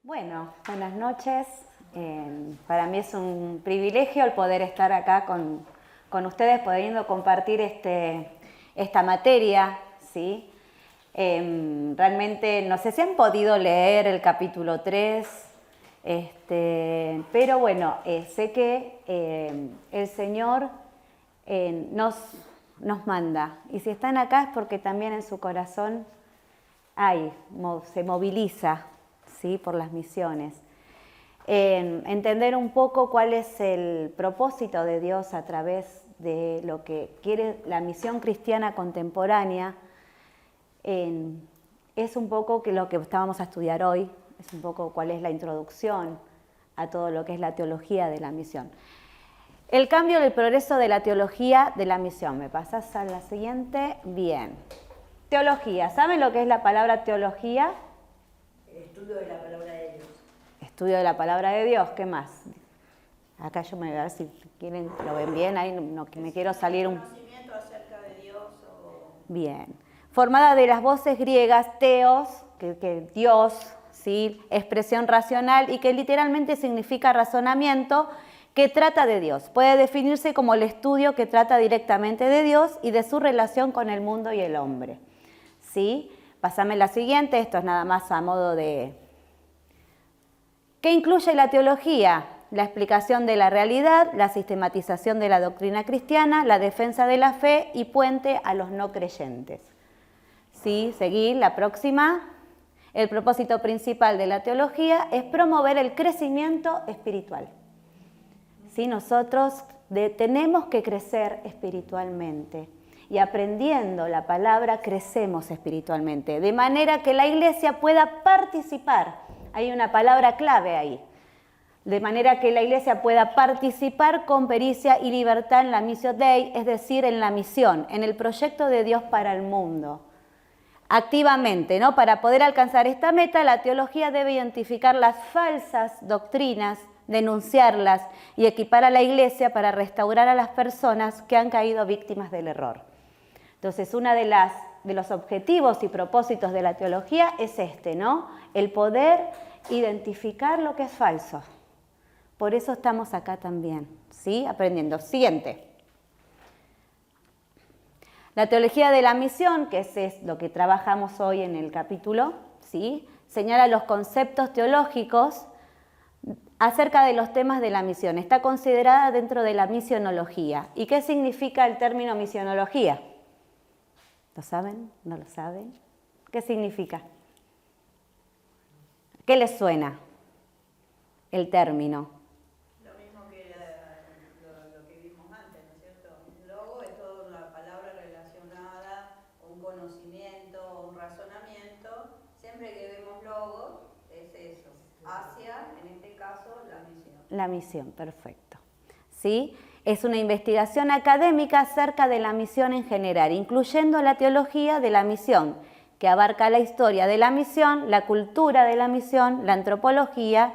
Bueno, buenas noches. Para mí es un privilegio el poder estar acá con ustedes, pudiendo compartir esta materia, ¿sí? Realmente no sé si han podido leer el capítulo 3, pero bueno, sé que el Señor nos manda. Y si están acá es porque también en su corazón se moviliza, ¿sí?, por las misiones. Entender un poco cuál es el propósito de Dios a través de lo que quiere la misión cristiana contemporánea, es un poco lo que vamos a estudiar hoy, es un poco cuál es la introducción a todo lo que es la teología de la misión. El cambio del progreso de la teología de la misión. ¿Me pasas a la siguiente? Bien. Teología. ¿Saben lo que es la palabra teología? El estudio de la palabra de Dios. Estudio de la palabra de Dios. ¿Qué más? Acá yo me voy a ver si quieren, lo ven bien, ahí no que me quiero salir un... Conocimiento acerca de Dios o... Bien. Formada de las voces griegas, teos, que Dios, ¿sí?, expresión racional, y que literalmente significa razonamiento, que trata de Dios. Puede definirse como el estudio que trata directamente de Dios y de su relación con el mundo y el hombre. ¿Sí? Pásame la siguiente, esto es nada más a modo de... ¿Qué incluye la teología? La explicación de la realidad, la sistematización de la doctrina cristiana, la defensa de la fe y puente a los no creyentes. ¿Sí? Seguí, la próxima. El propósito principal de la teología es promover el crecimiento espiritual. ¿Sí? Nosotros tenemos que crecer espiritualmente. Y aprendiendo la palabra crecemos espiritualmente, de manera que la iglesia pueda participar. Hay una palabra clave ahí. De manera que la iglesia pueda participar con pericia y libertad en la Missio Dei, es decir, en la misión, en el proyecto de Dios para el mundo. Activamente, ¿no? Para poder alcanzar esta meta, la teología debe identificar las falsas doctrinas, denunciarlas y equipar a la iglesia para restaurar a las personas que han caído víctimas del error. Entonces, uno de los objetivos y propósitos de la teología es ¿no? El poder identificar lo que es falso. Por eso estamos acá también, ¿sí? Aprendiendo. Siguiente. La teología de la misión, que es lo que trabajamos hoy en el capítulo, ¿sí?, señala los conceptos teológicos acerca de los temas de la misión. Está considerada dentro de la misionología. ¿Y qué significa el término misionología? ¿Lo saben? ¿No lo saben? ¿Qué significa? ¿Qué les suena el término? Lo mismo que lo que vimos antes, ¿no es cierto? Un logo es toda una palabra relacionada, un conocimiento, un razonamiento. Siempre que vemos logo es eso, hacia, en este caso, la misión. La misión, perfecto. ¿Sí? Es una investigación académica acerca de la misión en general, incluyendo la teología de la misión, que abarca la historia de la misión, la cultura de la misión, la antropología,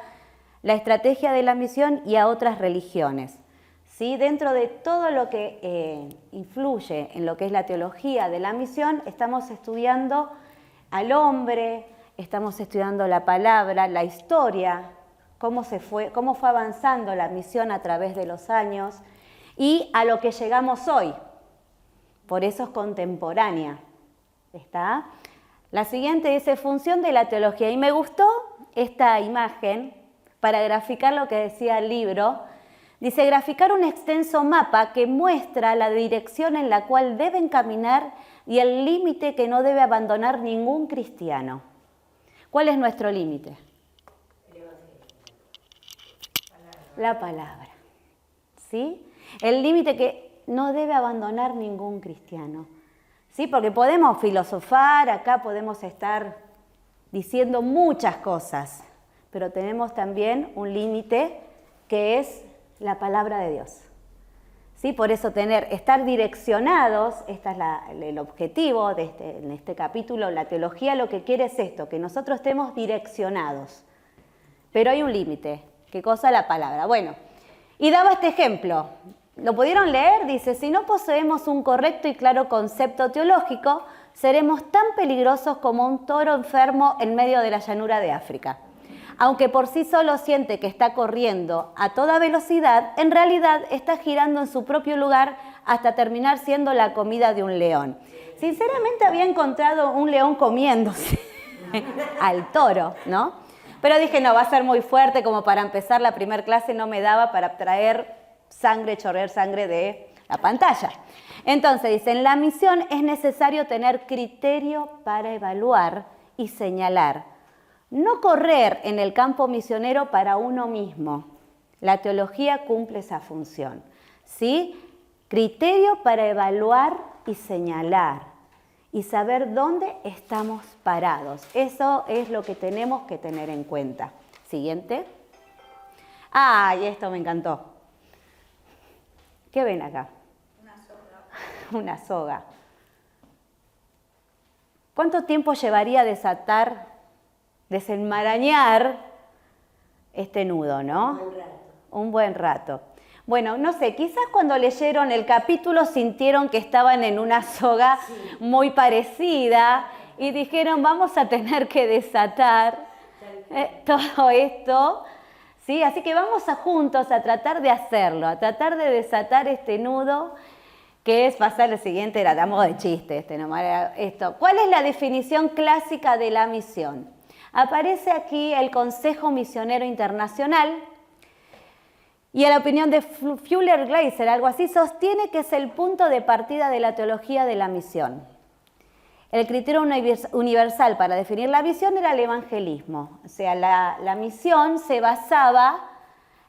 la estrategia de la misión y a otras religiones. ¿Sí? Dentro de todo lo que influye en lo que es la teología de la misión, estamos estudiando al hombre, estamos estudiando la palabra, la historia, cómo fue avanzando la misión a través de los años y a lo que llegamos hoy. Por eso es contemporánea. ¿Está? La siguiente dice función de la teología. Y me gustó esta imagen para graficar lo que decía el libro. Dice, graficar un extenso mapa que muestra la dirección en la cual deben caminar y el límite que no debe abandonar ningún cristiano. ¿Cuál es nuestro límite? La palabra. ¿Sí? El límite que no debe abandonar ningún cristiano. ¿Sí? Porque podemos filosofar, acá podemos estar diciendo muchas cosas, pero tenemos también un límite que es la palabra de Dios. ¿Sí? Por eso estar direccionados, este es el objetivo en este capítulo. La teología lo que quiere es esto, que nosotros estemos direccionados. Pero hay un límite. ¿Qué cosa? La palabra. Bueno, y daba este ejemplo. ¿Lo pudieron leer? Dice, si no poseemos un correcto y claro concepto teológico, seremos tan peligrosos como un toro enfermo en medio de la llanura de África. Aunque por sí solo siente que está corriendo a toda velocidad, en realidad está girando en su propio lugar hasta terminar siendo la comida de un león. Sinceramente había encontrado un león comiéndose al toro, ¿no? Pero dije, no, va a ser muy fuerte como para empezar la primera clase, no me daba para traer sangre, chorrear sangre de la pantalla. Entonces, dice, en la misión es necesario tener criterio para evaluar y señalar. No correr en el campo misionero para uno mismo. La teología cumple esa función, ¿sí? Criterio para evaluar y señalar y saber dónde estamos parados. Eso es lo que tenemos que tener en cuenta. Siguiente. ¡Ay, esto me encantó! ¿Qué ven acá? Una soga. Una soga. ¿Cuánto tiempo llevaría desenmarañar este nudo, no? Un buen rato. Un buen rato. Bueno, no sé, quizás cuando leyeron el capítulo sintieron que estaban en una soga muy parecida y dijeron, vamos a tener que desatar todo esto, ¿sí? Así que vamos juntos a tratar de hacerlo, a tratar de desatar este nudo, que es pasar el siguiente, era de modo de chiste, nomás era esto. ¿Cuál es la definición clásica de la misión? Aparece aquí el Consejo Misionero Internacional, y a la opinión de Fuller-Glaser, algo así, sostiene que es el punto de partida de la teología de la misión. El criterio universal para definir la misión era el evangelismo. O sea, la misión se basaba,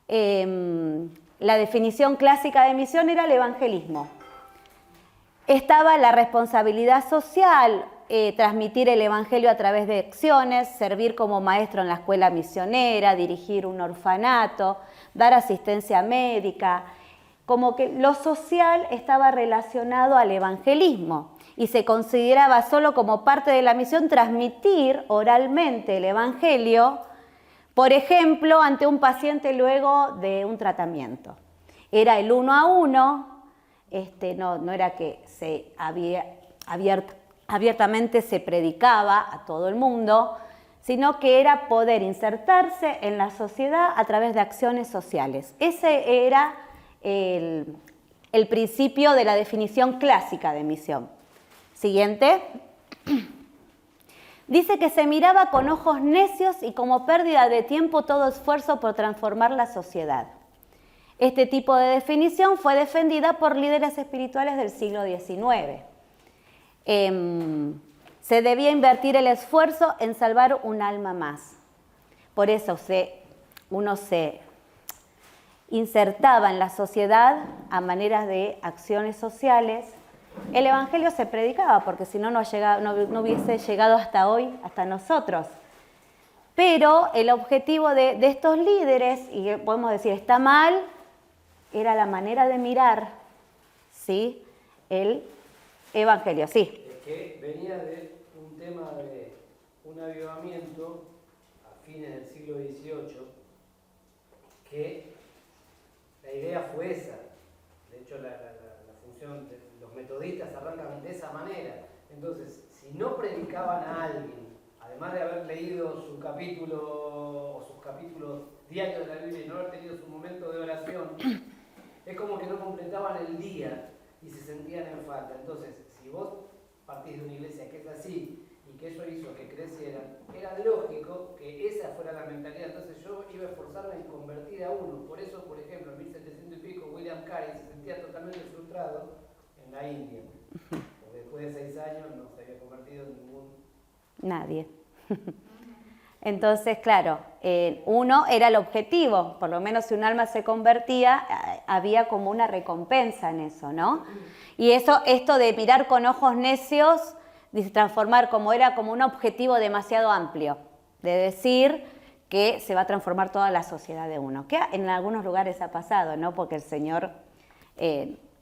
la definición clásica de misión era el evangelismo. Estaba la responsabilidad social, transmitir el evangelio a través de acciones, servir como maestro en la escuela misionera, dirigir un orfanato, dar asistencia médica, como que lo social estaba relacionado al evangelismo y se consideraba solo como parte de la misión transmitir oralmente el evangelio, por ejemplo, ante un paciente luego de un tratamiento. Era el 1 a 1, no era que se abiertamente se predicaba a todo el mundo, sino que era poder insertarse en la sociedad a través de acciones sociales. Ese era el principio de la definición clásica de misión. Siguiente. Dice que se miraba con ojos necios y como pérdida de tiempo todo esfuerzo por transformar la sociedad. Este tipo de definición fue defendida por líderes espirituales del siglo XIX. Se debía invertir el esfuerzo en salvar un alma más. Por eso uno se insertaba en la sociedad a maneras de acciones sociales. El evangelio se predicaba porque si no, no hubiese llegado hasta hoy, hasta nosotros. Pero el objetivo de estos líderes, y podemos decir está mal, era la manera de mirar, ¿sí?, el evangelio. Sí. Que venía de un tema de un avivamiento a fines del siglo XVIII, que la idea fue esa. De hecho, la función de los metodistas arrancan de esa manera. Entonces, si no predicaban a alguien, además de haber leído su capítulo o sus capítulos diarios de la Biblia y no haber tenido su momento de oración, es como que no completaban el día y se sentían en falta. Entonces, si vos partís de una iglesia que es así y que eso hizo que creciera, era lógico que esa fuera la mentalidad. Entonces yo iba a esforzarme en convertir a uno. Por eso, por ejemplo, en 1700 y pico, William Carey se sentía totalmente frustrado en la India. Porque después de 6 años no se había convertido en ningún... Nadie. Entonces, claro, uno era el objetivo, por lo menos si un alma se convertía, había como una recompensa en eso, ¿no? Y esto de mirar con ojos necios, de transformar era como un objetivo demasiado amplio, de decir que se va a transformar toda la sociedad de uno, que en algunos lugares ha pasado, ¿no? Porque el Señor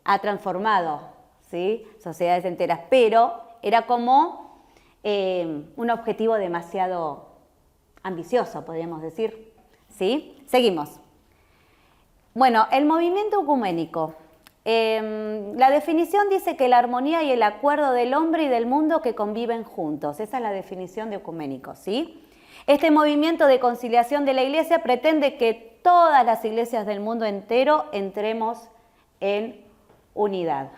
ha transformado, ¿sí?, sociedades enteras, pero era como un objetivo demasiado ambicioso, podríamos decir, ¿sí? Seguimos. Bueno, el movimiento ecuménico. La definición dice que la armonía y el acuerdo del hombre y del mundo que conviven juntos. Esa es la definición de ecuménico, ¿sí? Este movimiento de conciliación de la Iglesia pretende que todas las iglesias del mundo entero entremos en unidad.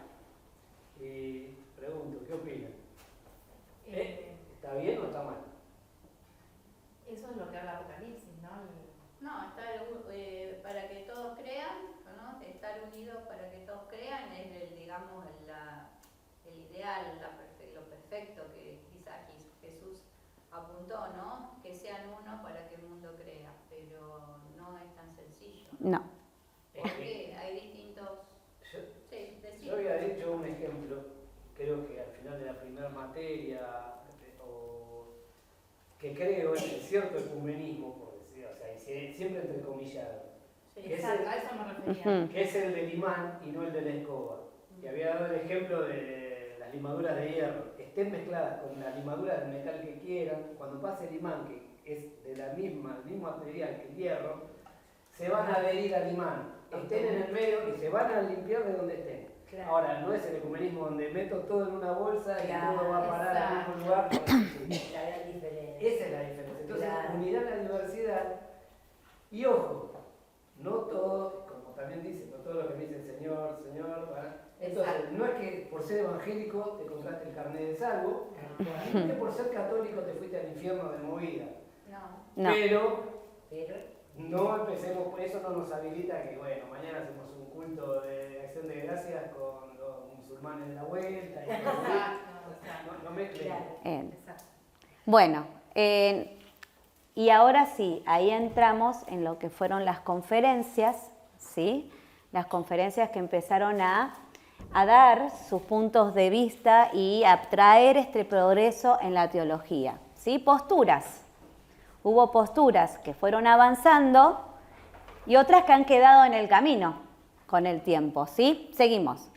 Y pregunto, ¿qué opinan? ¿Está bien o está mal? Eso es lo que habla Apocalipsis, ¿no? No, para que todos crean, ¿no? Estar unidos para que todos crean es digamos, el ideal, lo perfecto que quizás Jesús apuntó, ¿no? Que sean uno para que el mundo crea, pero no es tan sencillo. No. Porque hay distintos... Yo había dicho un ejemplo, creo que al final de la primera materia, que creo en cierto ecumenismo, por decir, o sea, y siempre entrecomillado, Exacto, a eso me refería. que es el del imán y no el de la escoba. Que había dado el ejemplo de las limaduras de hierro. Estén mezcladas con las limaduras de metal que quieran, cuando pase el imán, que es de el mismo material que el hierro, se van a adherir al imán. Estén en el medio y se van a limpiar de donde estén. Claro. Ahora, no es el ecumenismo donde meto todo en una bolsa y todo va a parar al mismo lugar. La gran diferencia. Esa es la diferencia. Entonces, Claro. unidad en la diversidad. Y ojo, no todo, como también dice, no todo lo que me dice el Señor, Señor. Entonces, Exacto. no es que por ser evangélico te compraste el carnet de salvo, no es que por ser católico te fuiste al infierno de movida. No. No. Pero no empecemos, por eso no nos habilita que, bueno, mañana hacemos un culto de acción de gracias con los musulmanes de la vuelta. Y no mezclen. Exacto. Bueno, y ahora sí, ahí entramos en lo que fueron las conferencias, ¿sí? Las conferencias que empezaron a dar sus puntos de vista y a traer este progreso en la teología, ¿sí? Posturas. Hubo posturas que fueron avanzando y otras que han quedado en el camino con el tiempo, ¿sí? Seguimos.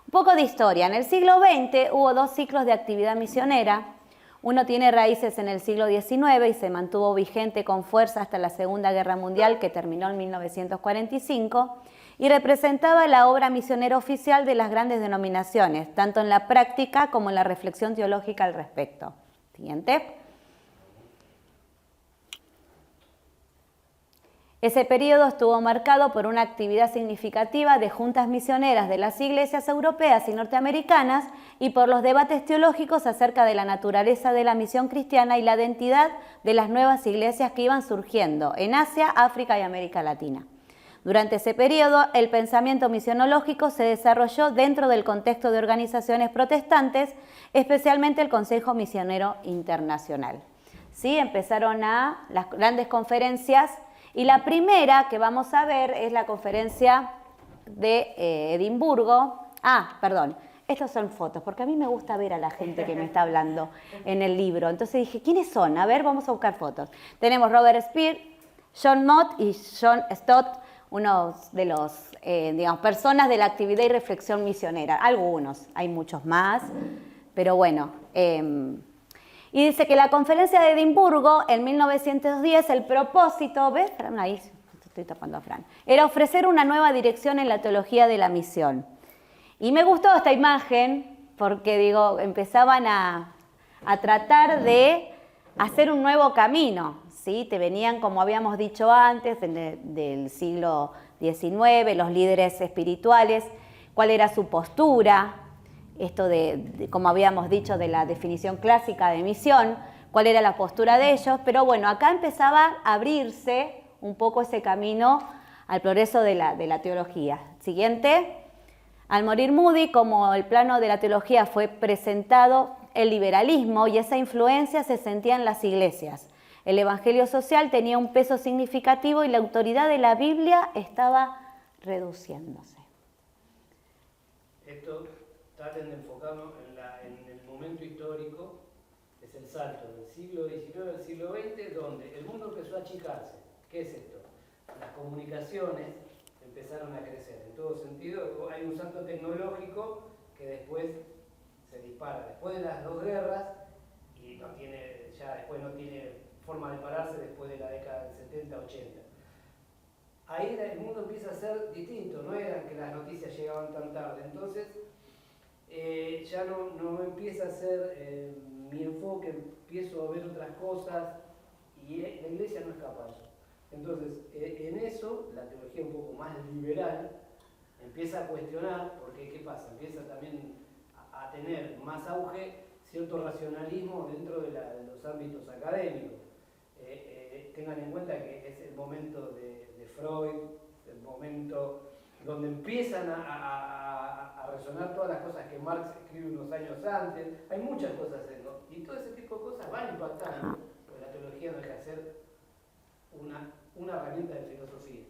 Un poco de historia. En el siglo XX hubo 2 ciclos de actividad misionera. Uno tiene raíces en el siglo XIX y se mantuvo vigente con fuerza hasta la Segunda Guerra Mundial, que terminó en 1945, y representaba la obra misionera oficial de las grandes denominaciones, tanto en la práctica como en la reflexión teológica al respecto. Siguiente. Ese periodo estuvo marcado por una actividad significativa de juntas misioneras de las iglesias europeas y norteamericanas y por los debates teológicos acerca de la naturaleza de la misión cristiana y la identidad de las nuevas iglesias que iban surgiendo en Asia, África y América Latina. Durante ese periodo, el pensamiento misionológico se desarrolló dentro del contexto de organizaciones protestantes, especialmente el Consejo Misionero Internacional. ¿Sí? Empezaron las grandes conferencias. Y la primera que vamos a ver es la conferencia de Edimburgo. Perdón, estas son fotos, porque a mí me gusta ver a la gente que me está hablando en el libro. Entonces dije, ¿quiénes son? A ver, vamos a buscar fotos. Tenemos Robert Speer, John Mott y John Stott, unos de los, personas de la actividad y reflexión misionera. Algunos, hay muchos más, pero bueno. Y dice que la conferencia de Edimburgo en 1910, el propósito, ¿ves? Ahí estoy tapando a Fran, era ofrecer una nueva dirección en la teología de la misión. Y me gustó esta imagen porque, empezaban a tratar de hacer un nuevo camino, ¿sí? Te venían, como habíamos dicho antes, del siglo XIX, los líderes espirituales, cuál era su postura, esto como habíamos dicho, de la definición clásica de misión, cuál era la postura de ellos, pero bueno, acá empezaba a abrirse un poco ese camino al progreso de la teología. Siguiente. Al morir Moody, como el plano de la teología fue presentado, el liberalismo y esa influencia se sentía en las iglesias. El evangelio social tenía un peso significativo y la autoridad de la Biblia estaba reduciéndose. Esto traten de enfocarnos en el momento histórico, es el salto del siglo XIX al siglo XX, donde el mundo empezó a achicarse. ¿Qué es esto? Las comunicaciones empezaron a crecer. En todo sentido, hay un salto tecnológico que después se dispara. Después de las 2 guerras, y después no tiene forma de pararse después de la década del 70-80. Ahí el mundo empieza a ser distinto, no era que las noticias llegaban tan tarde. Entonces, ya no empieza a ser mi enfoque, empiezo a ver otras cosas Y la Iglesia no escapa a eso. Entonces, en eso, la teología un poco más liberal empieza a cuestionar, porque ¿qué pasa? Empieza también a tener más auge cierto racionalismo dentro de los ámbitos académicos. Tengan en cuenta que es el momento de Freud, el momento donde empiezan a resonar todas las cosas que Marx escribe unos años antes. Hay muchas cosas, ¿no? Y todo ese tipo de cosas van impactando, porque la teología no deja de ser una herramienta de filosofía.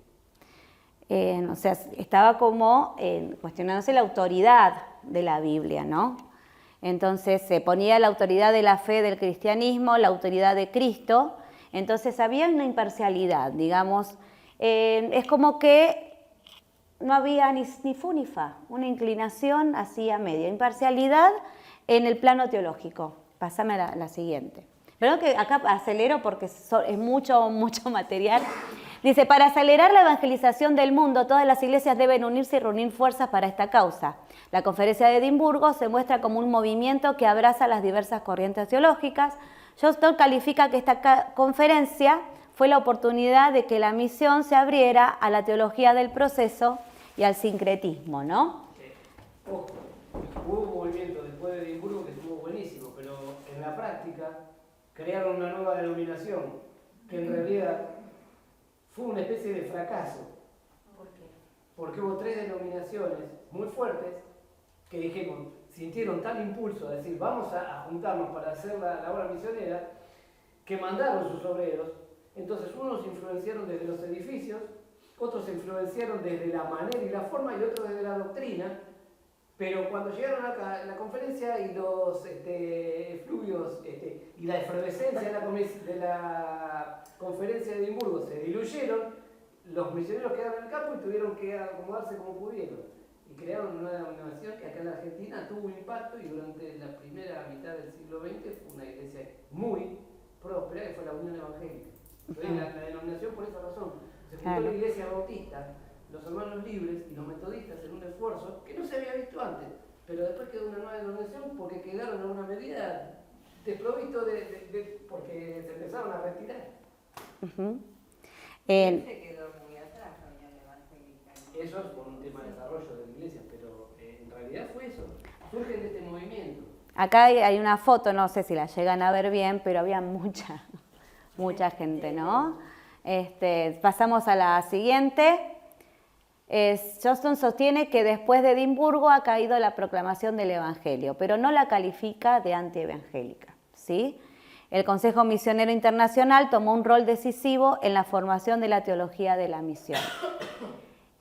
O sea, estaba como cuestionándose la autoridad de la Biblia, ¿no? Entonces se ponía la autoridad de la fe del cristianismo, la autoridad de Cristo, entonces había una imparcialidad, digamos, es como que no había ni fu ni fa, una inclinación así a media, imparcialidad en el plano teológico. Pásame a la siguiente. Perdón que acá acelero porque es mucho material. Dice, para acelerar la evangelización del mundo, todas las iglesias deben unirse y reunir fuerzas para esta causa. La Conferencia de Edimburgo se muestra como un movimiento que abraza las diversas corrientes teológicas. Johnston califica que esta conferencia fue la oportunidad de que la misión se abriera a la teología del proceso y al sincretismo, ¿no? Ojo, hubo un movimiento después de Edimburgo que estuvo buenísimo, pero en la práctica crearon una nueva denominación que en realidad fue una especie de fracaso. ¿Por qué? Porque hubo 3 denominaciones muy fuertes que sintieron tal impulso a decir vamos a juntarnos para hacer la obra misionera, que mandaron sus obreros. Entonces unos influenciaron desde los edificios, otros influenciaron desde la manera y la forma y otros desde la doctrina, pero cuando llegaron a la conferencia y los efluvios y la efervescencia de la conferencia de Edimburgo se diluyeron, los misioneros quedaron en el campo y tuvieron que acomodarse como pudieron. Y crearon una denominación que acá en la Argentina tuvo impacto y durante la primera mitad del siglo XX fue una iglesia muy próspera, que fue la Unión Evangélica. Entonces, la denominación por esa razón. Se juntó la iglesia bautista, los hermanos libres y los metodistas en un esfuerzo que no se había visto antes, pero después quedó una nueva denominación porque quedaron en alguna medida desprovisto porque se empezaron a retirar. Se quedó muy atrás la Unión Evangélica. Eso es por un tema de desarrollo de la iglesia, pero en realidad fue eso, surge de este movimiento. Acá hay una foto, no sé si la llegan a ver bien, pero había mucha gente, ¿no? Pasamos a la siguiente. Johnston sostiene que después de Edimburgo ha caído la proclamación del Evangelio, pero no la califica de antievangélica, ¿sí? El Consejo Misionero Internacional tomó un rol decisivo en la formación de la teología de la misión.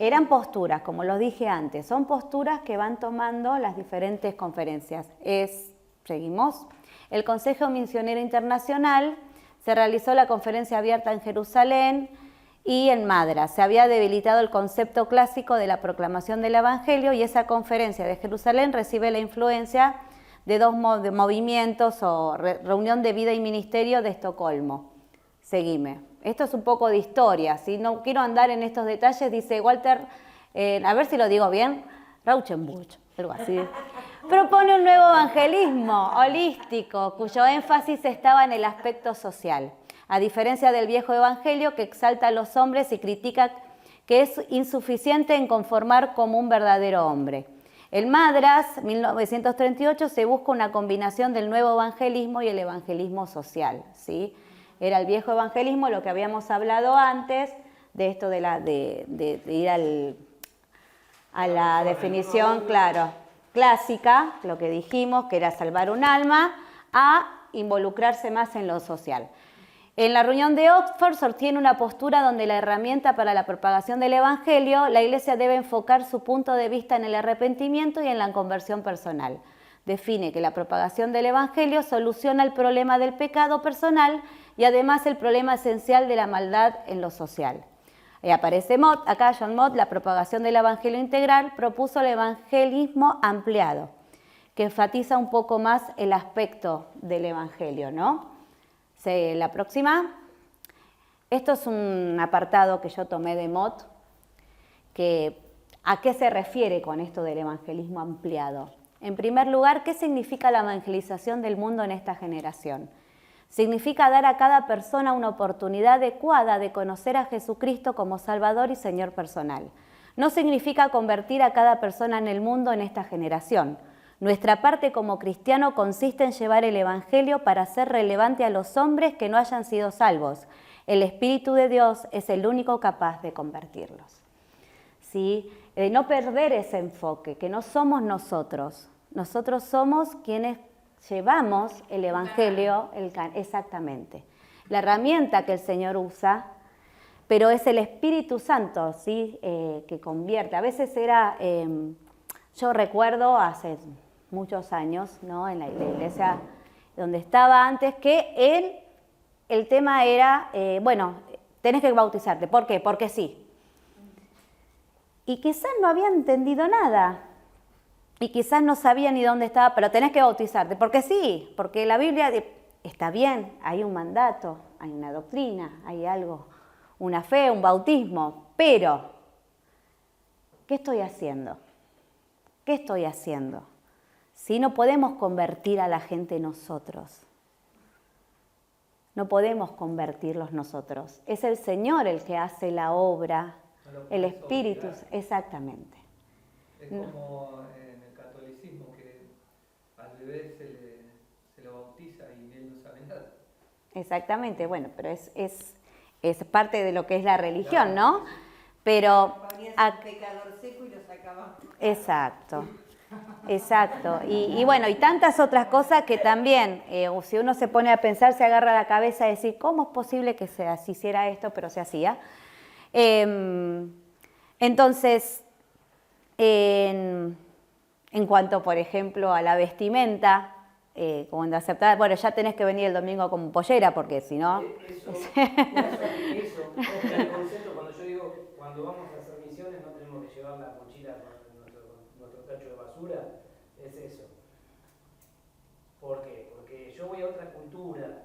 Eran posturas, como lo dije antes, son posturas que van tomando las diferentes conferencias. Seguimos. El Consejo Misionero Internacional se realizó la conferencia abierta en Jerusalén y en Madras. Se había debilitado el concepto clásico de la proclamación del Evangelio y esa conferencia de Jerusalén recibe la influencia de dos movimientos o reunión de vida y ministerio de Estocolmo. Seguime. Esto es un poco de historia, ¿sí? No quiero andar en estos detalles, dice Walter, a ver si lo digo bien, Rauschenbusch, algo así. Propone un nuevo evangelismo holístico, cuyo énfasis estaba en el aspecto social, a diferencia del viejo evangelio que exalta a los hombres y critica que es insuficiente en conformar como un verdadero hombre. En Madras, 1938, se busca una combinación del nuevo evangelismo y el evangelismo social, ¿sí? Era el viejo evangelismo, lo que habíamos hablado antes, de esto de ir a la definición, claro, clásica, lo que dijimos, que era salvar un alma, a involucrarse más en lo social. En la reunión de Oxford sostiene una postura donde la herramienta para la propagación del Evangelio, la Iglesia debe enfocar su punto de vista en el arrepentimiento y en la conversión personal. Define que la propagación del Evangelio soluciona el problema del pecado personal y además el problema esencial de la maldad en lo social. Y aparece Mott, acá John Mott, la propagación del Evangelio integral, propuso el evangelismo ampliado, que enfatiza un poco más el aspecto del Evangelio, ¿no? La próxima. Esto es un apartado que yo tomé de Mott, que ¿a qué se refiere con esto del evangelismo ampliado? En primer lugar, ¿qué significa la evangelización del mundo en esta generación? Significa dar a cada persona una oportunidad adecuada de conocer a Jesucristo como Salvador y Señor personal. No significa convertir a cada persona en el mundo en esta generación. Nuestra parte como cristiano consiste en llevar el Evangelio para hacer relevante a los hombres que no hayan sido salvos. El Espíritu de Dios es el único capaz de convertirlos. ¿Sí? De no perder ese enfoque, que no somos nosotros. Nosotros somos quienes llevamos el Evangelio, exactamente. La herramienta que el Señor usa, pero es el Espíritu Santo, ¿sí? Que convierte. A veces yo recuerdo hace muchos años, ¿no? En la iglesia donde estaba antes, que el tema era, tenés que bautizarte. ¿Por qué? Porque sí. Y quizás no había entendido nada. Y quizás no sabía ni dónde estaba, pero tenés que bautizarte. Porque sí, porque la Biblia está bien, hay un mandato, hay una doctrina, hay algo, una fe, un bautismo. Pero, ¿qué estoy haciendo? ¿Qué estoy haciendo? Si no podemos convertir a la gente nosotros. No podemos convertirlos nosotros. Es el Señor el que hace la obra, el Espíritu, exactamente. Es como en el catolicismo que al bebé se lo bautiza y él no sabe nada. Exactamente, bueno, pero es parte de lo que es la religión, ¿no? Pero Ponías un pecador seco y lo sacaban. exacto. Y bueno, y tantas otras cosas que también, si uno se pone a pensar, se agarra la cabeza y decir, ¿cómo es posible que se hiciera esto, pero se hacía? Entonces, en cuanto, por ejemplo, a la vestimenta, cuando aceptar, bueno, ya tenés que venir el domingo con pollera, porque si no... Eso, el concepto, cuando yo digo, cuando vamos a hacer misiones no tenemos que llevar la mochila con nuestro tacho de basura, es eso. ¿Por qué? Porque yo voy a otra cultura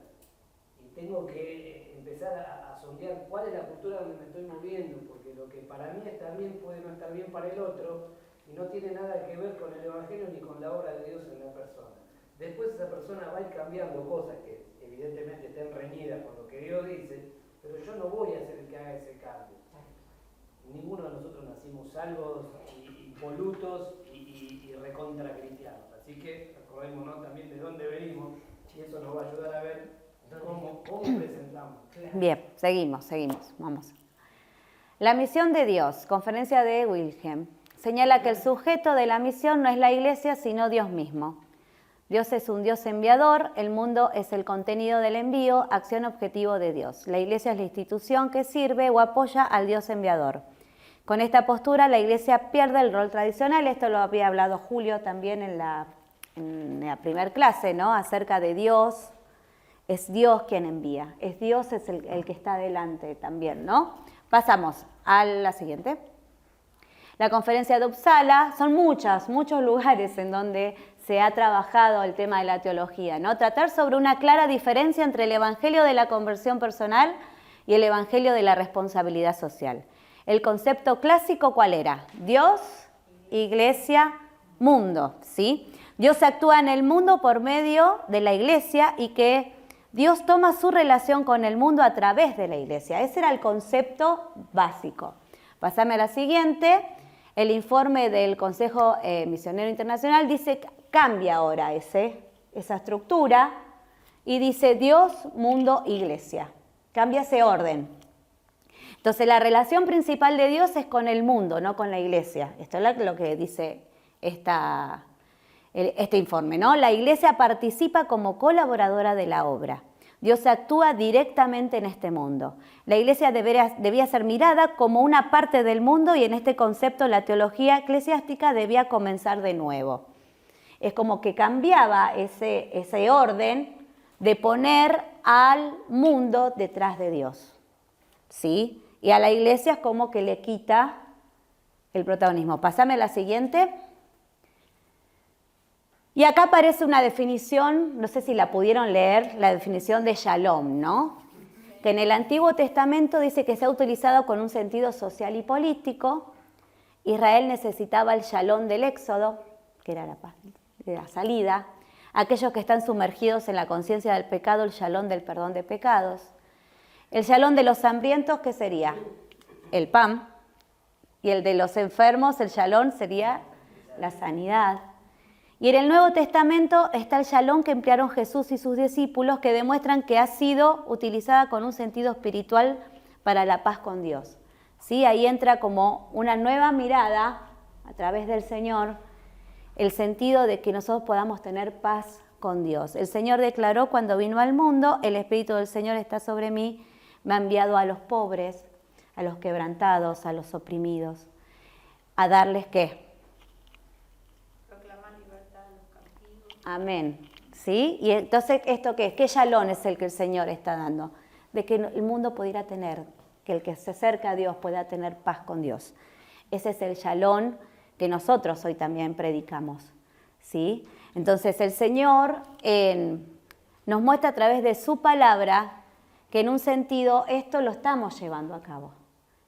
y tengo que empezar a sondear cuál es la cultura donde me estoy moviendo, porque lo que para mí está bien puede no estar bien para el otro y no tiene nada que ver con el Evangelio ni con la obra de Dios en la persona. Después esa persona va a ir cambiando cosas que evidentemente estén reñidas con lo que Dios dice, pero yo no voy a ser el que haga ese cambio. Ninguno de nosotros nacimos salvos y impolutos y recontra cristianos. Así que acordémonos también de dónde venimos y eso nos va a ayudar a ver cómo presentamos. Bien, seguimos, vamos. La misión de Dios, conferencia de Wilhelm, señala que el sujeto de la misión no es la iglesia, sino Dios mismo. Dios es un Dios enviador, el mundo es el contenido del envío, acción objetivo de Dios. La iglesia es la institución que sirve o apoya al Dios enviador. Con esta postura la iglesia pierde el rol tradicional, esto lo había hablado Julio también en la primera clase, ¿no? Acerca de Dios, es Dios quien envía, es Dios es el que está delante también, ¿no? Pasamos a la siguiente. La conferencia de Uppsala, son muchos lugares en donde se ha trabajado el tema de la teología, ¿no? Tratar sobre una clara diferencia entre el evangelio de la conversión personal y el evangelio de la responsabilidad social. El concepto clásico, ¿cuál era? Dios, iglesia, mundo, ¿sí? Dios actúa en el mundo por medio de la iglesia y que Dios toma su relación con el mundo a través de la iglesia. Ese era el concepto básico. Pasame a la siguiente. El informe del Consejo Misionero Internacional dice que cambia ahora esa estructura y dice Dios, mundo, iglesia. Cambia ese orden. Entonces la relación principal de Dios es con el mundo, no con la iglesia. Esto es lo que dice este informe, ¿no? La iglesia participa como colaboradora de la obra. Dios actúa directamente en este mundo. La iglesia debía ser mirada como una parte del mundo y en este concepto la teología eclesiástica debía comenzar de nuevo. Es como que cambiaba ese orden de poner al mundo detrás de Dios, ¿sí? Y a la iglesia es como que le quita el protagonismo. Pásame la siguiente. Y acá aparece una definición, no sé si la pudieron leer, la definición de shalom, ¿no? Que en el Antiguo Testamento dice que se ha utilizado con un sentido social y político. Israel necesitaba el shalom del éxodo, que era la paz, de la salida. aquellos que están sumergidos en la conciencia del pecado, el shalom del perdón de pecados. El shalom de los hambrientos, ¿qué sería? El pan. Y el de los enfermos, el shalom sería la sanidad. Y en el Nuevo Testamento está el shalom que emplearon Jesús y sus discípulos, que demuestran que ha sido utilizada con un sentido espiritual para la paz con Dios. ¿Sí? Ahí entra como una nueva mirada a través del Señor, el sentido de que nosotros podamos tener paz con Dios. El Señor declaró cuando vino al mundo: el Espíritu del Señor está sobre mí, me ha enviado a los pobres, a los quebrantados, a los oprimidos, a darles ¿qué? Proclamar libertad a los cautivos. Amén. ¿Sí? Y entonces, ¿esto qué es? ¿Qué shalom es el que el Señor está dando? De que el mundo pudiera tener, que el que se acerca a Dios pueda tener paz con Dios. Ese es el shalom que nosotros hoy también predicamos. ¿Sí? Entonces, el Señor nos muestra a través de su palabra que en un sentido esto lo estamos llevando a cabo,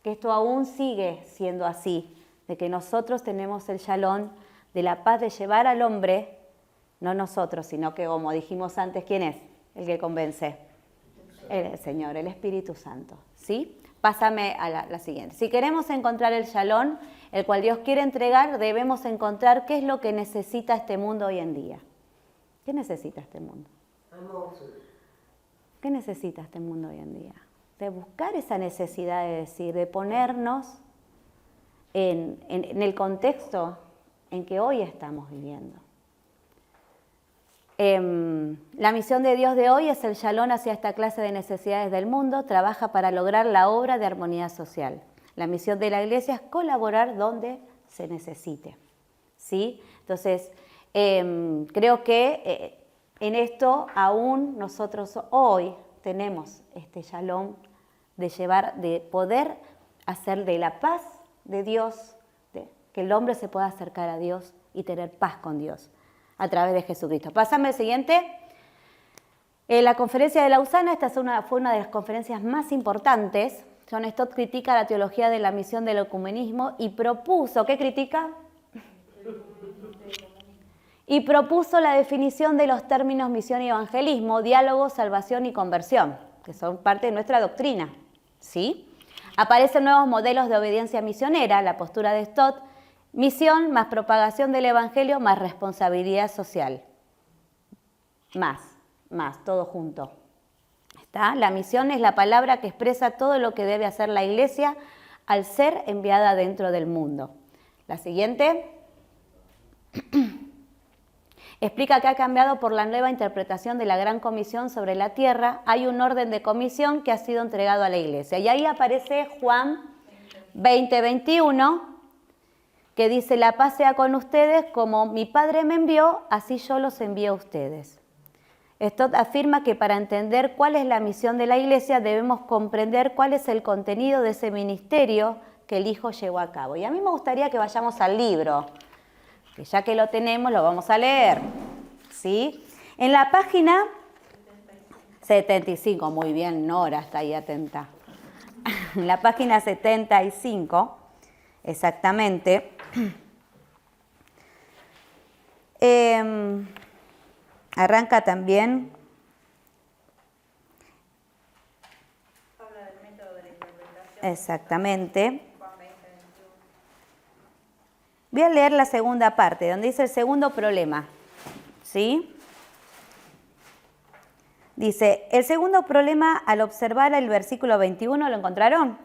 que esto aún sigue siendo así, de que nosotros tenemos el shalom de la paz de llevar al hombre, no nosotros, sino que, como dijimos antes, ¿quién es el que convence? El Señor, el Espíritu Santo. ¿Sí? Pásame a la siguiente. Si queremos encontrar el shalom, el cual Dios quiere entregar, debemos encontrar qué es lo que necesita este mundo hoy en día. ¿Qué necesita este mundo? Amor. ¿Qué necesita este mundo hoy en día? De buscar esa necesidad de decir, de ponernos en el contexto en que hoy estamos viviendo. La misión de Dios de hoy es el shalom hacia esta clase de necesidades del mundo, trabaja para lograr la obra de armonía social. La misión de la Iglesia es colaborar donde se necesite. ¿Sí? Entonces, creo que en esto aún nosotros hoy tenemos este shalom de poder hacer de la paz de Dios, que el hombre se pueda acercar a Dios y tener paz con Dios a través de Jesucristo. Pásame el siguiente. La conferencia de Lausana, esta fue una de las conferencias más importantes. John Stott critica la teología de la misión del ecumenismo y propuso, ¿qué critica? Y propuso la definición de los términos misión y evangelismo, diálogo, salvación y conversión, que son parte de nuestra doctrina. ¿Sí? Aparecen nuevos modelos de obediencia misionera, la postura de Stott, misión más propagación del evangelio más responsabilidad social. Más, todo junto. ¿Está? La misión es la palabra que expresa todo lo que debe hacer la Iglesia al ser enviada dentro del mundo. La siguiente. Explica que ha cambiado por la nueva interpretación de la Gran Comisión sobre la tierra. Hay un orden de comisión que ha sido entregado a la Iglesia. Y ahí aparece Juan 20:21, que dice: la paz sea con ustedes, como mi Padre me envió, así yo los envío a ustedes. Esto afirma que para entender cuál es la misión de la Iglesia debemos comprender cuál es el contenido de ese ministerio que el Hijo llevó a cabo. Y a mí me gustaría que vayamos al libro, que ya que lo tenemos lo vamos a leer. ¿Sí? En la página 75, muy bien, Nora está ahí atenta. En la página 75, exactamente, arranca también. Habla del método de la interpretación. Exactamente. Juan 20:21. Voy a leer la segunda parte, donde dice el segundo problema. ¿Sí? Dice, el segundo problema al observar el versículo 21, ¿lo encontraron?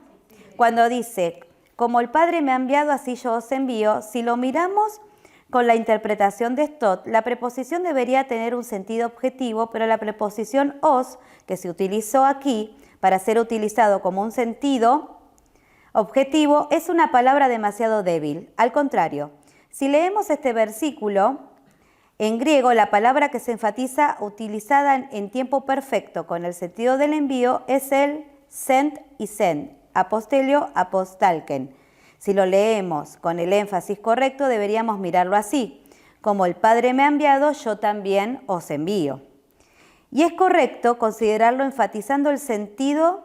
Cuando dice, como el Padre me ha enviado, así yo os envío, si lo miramos con la interpretación de Stott, la preposición debería tener un sentido objetivo, pero la preposición os, que se utilizó aquí para ser utilizado como un sentido objetivo, es una palabra demasiado débil. Al contrario, si leemos este versículo, en griego la palabra que se enfatiza utilizada en tiempo perfecto con el sentido del envío es el sent y send, apostelio, apostalken. Si lo leemos con el énfasis correcto, deberíamos mirarlo así: como el Padre me ha enviado, yo también os envío. Y es correcto considerarlo enfatizando el sentido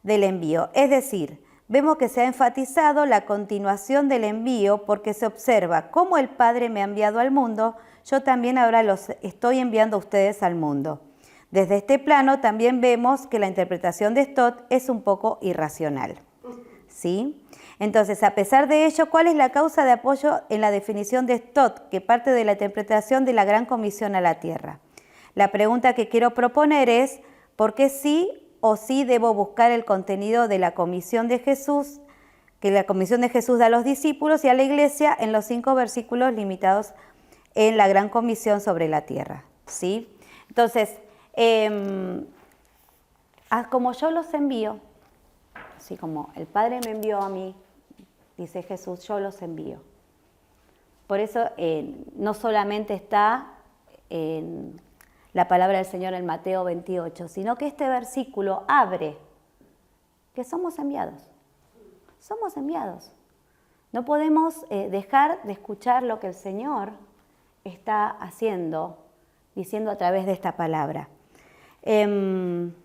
del envío, es decir, vemos que se ha enfatizado la continuación del envío porque se observa cómo el Padre me ha enviado al mundo, yo también ahora los estoy enviando a ustedes al mundo. Desde este plano también vemos que la interpretación de Stott es un poco irracional, ¿sí? Entonces, a pesar de ello, ¿cuál es la causa de apoyo en la definición de Stott, que parte de la interpretación de la Gran Comisión a la Tierra? La pregunta que quiero proponer es, ¿por qué sí o sí debo buscar el contenido de la comisión de Jesús, que la comisión de Jesús da a los discípulos y a la Iglesia en los 5 versículos limitados en la Gran Comisión sobre la Tierra, ¿sí? Entonces, como yo los envío, así como el Padre me envió a mí, dice Jesús, yo los envío. Por eso no solamente está en la palabra del Señor en Mateo 28, sino que este versículo abre que somos enviados. Somos enviados. No podemos dejar de escuchar lo que el Señor está haciendo, diciendo a través de esta palabra. En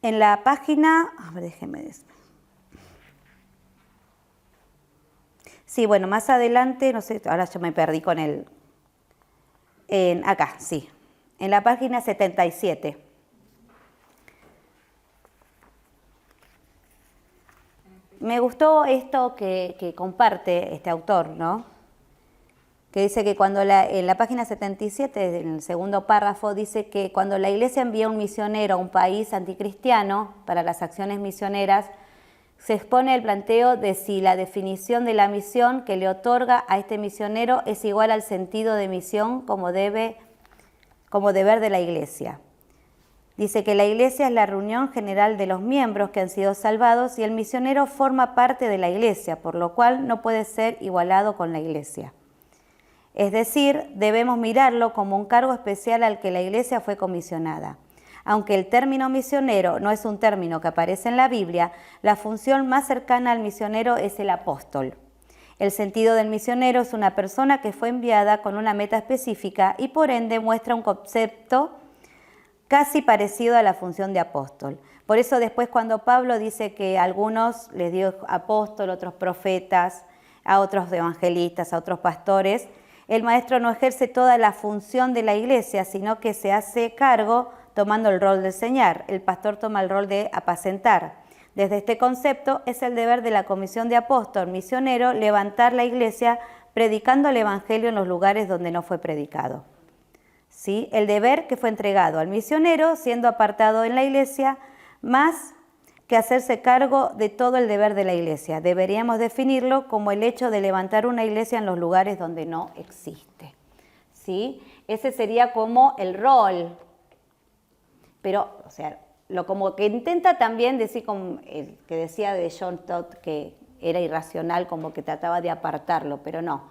la página, a ver, déjenme decir. Sí, bueno, más adelante, no sé, ahora yo me perdí con el... acá, sí, en la página 77. Me gustó esto que comparte este autor, ¿no? Que dice que cuando en la página 77, en el segundo párrafo, dice que cuando la Iglesia envía un misionero a un país anticristiano para las acciones misioneras, se expone el planteo de si la definición de la misión que le otorga a este misionero es igual al sentido de misión como deber de la Iglesia. Dice que la Iglesia es la reunión general de los miembros que han sido salvados y el misionero forma parte de la Iglesia, por lo cual no puede ser igualado con la Iglesia. Es decir, debemos mirarlo como un cargo especial al que la Iglesia fue comisionada. Aunque el término misionero no es un término que aparece en la Biblia, la función más cercana al misionero es el apóstol. El sentido del misionero es una persona que fue enviada con una meta específica y por ende muestra un concepto casi parecido a la función de apóstol. Por eso después cuando Pablo dice que a algunos les dio apóstol, otros profetas, a otros evangelistas, a otros pastores, el maestro no ejerce toda la función de la Iglesia, sino que se hace cargo tomando el rol de enseñar. El pastor toma el rol de apacentar. Desde este concepto es el deber de la comisión de apóstol misionero levantar la Iglesia predicando el Evangelio en los lugares donde no fue predicado. ¿Sí? El deber que fue entregado al misionero siendo apartado en la Iglesia más que hacerse cargo de todo el deber de la Iglesia. Deberíamos definirlo como el hecho de levantar una iglesia en los lugares donde no existe. ¿Sí? Ese sería como el rol. Pero, o sea, lo como que intenta también decir, como el que decía de John Stott, que era irracional, como que trataba de apartarlo, pero no.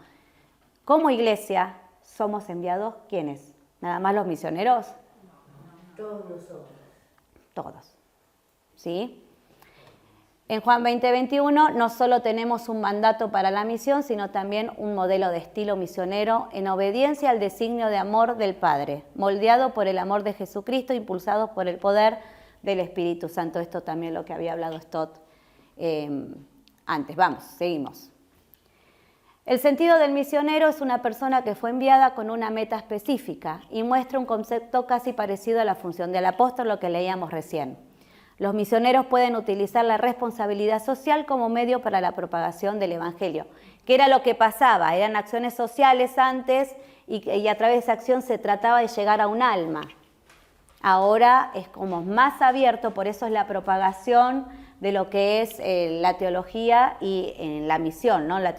Como iglesia somos enviados, ¿quiénes? ¿Nada más los misioneros? Todos nosotros. Todos. ¿Sí? En Juan 20:21 no solo tenemos un mandato para la misión, sino también un modelo de estilo misionero en obediencia al designio de amor del Padre, moldeado por el amor de Jesucristo, impulsado por el poder del Espíritu Santo. Esto también lo que había hablado Stott antes. Vamos, seguimos. El sentido del misionero es una persona que fue enviada con una meta específica y muestra un concepto casi parecido a la función del apóstol, lo que leíamos recién. Los misioneros pueden utilizar la responsabilidad social como medio para la propagación del Evangelio, que era lo que pasaba, eran acciones sociales antes y a través de esa acción se trataba de llegar a un alma. Ahora es como más abierto, por eso es la propagación de lo que es la teología y la misión, ¿no? La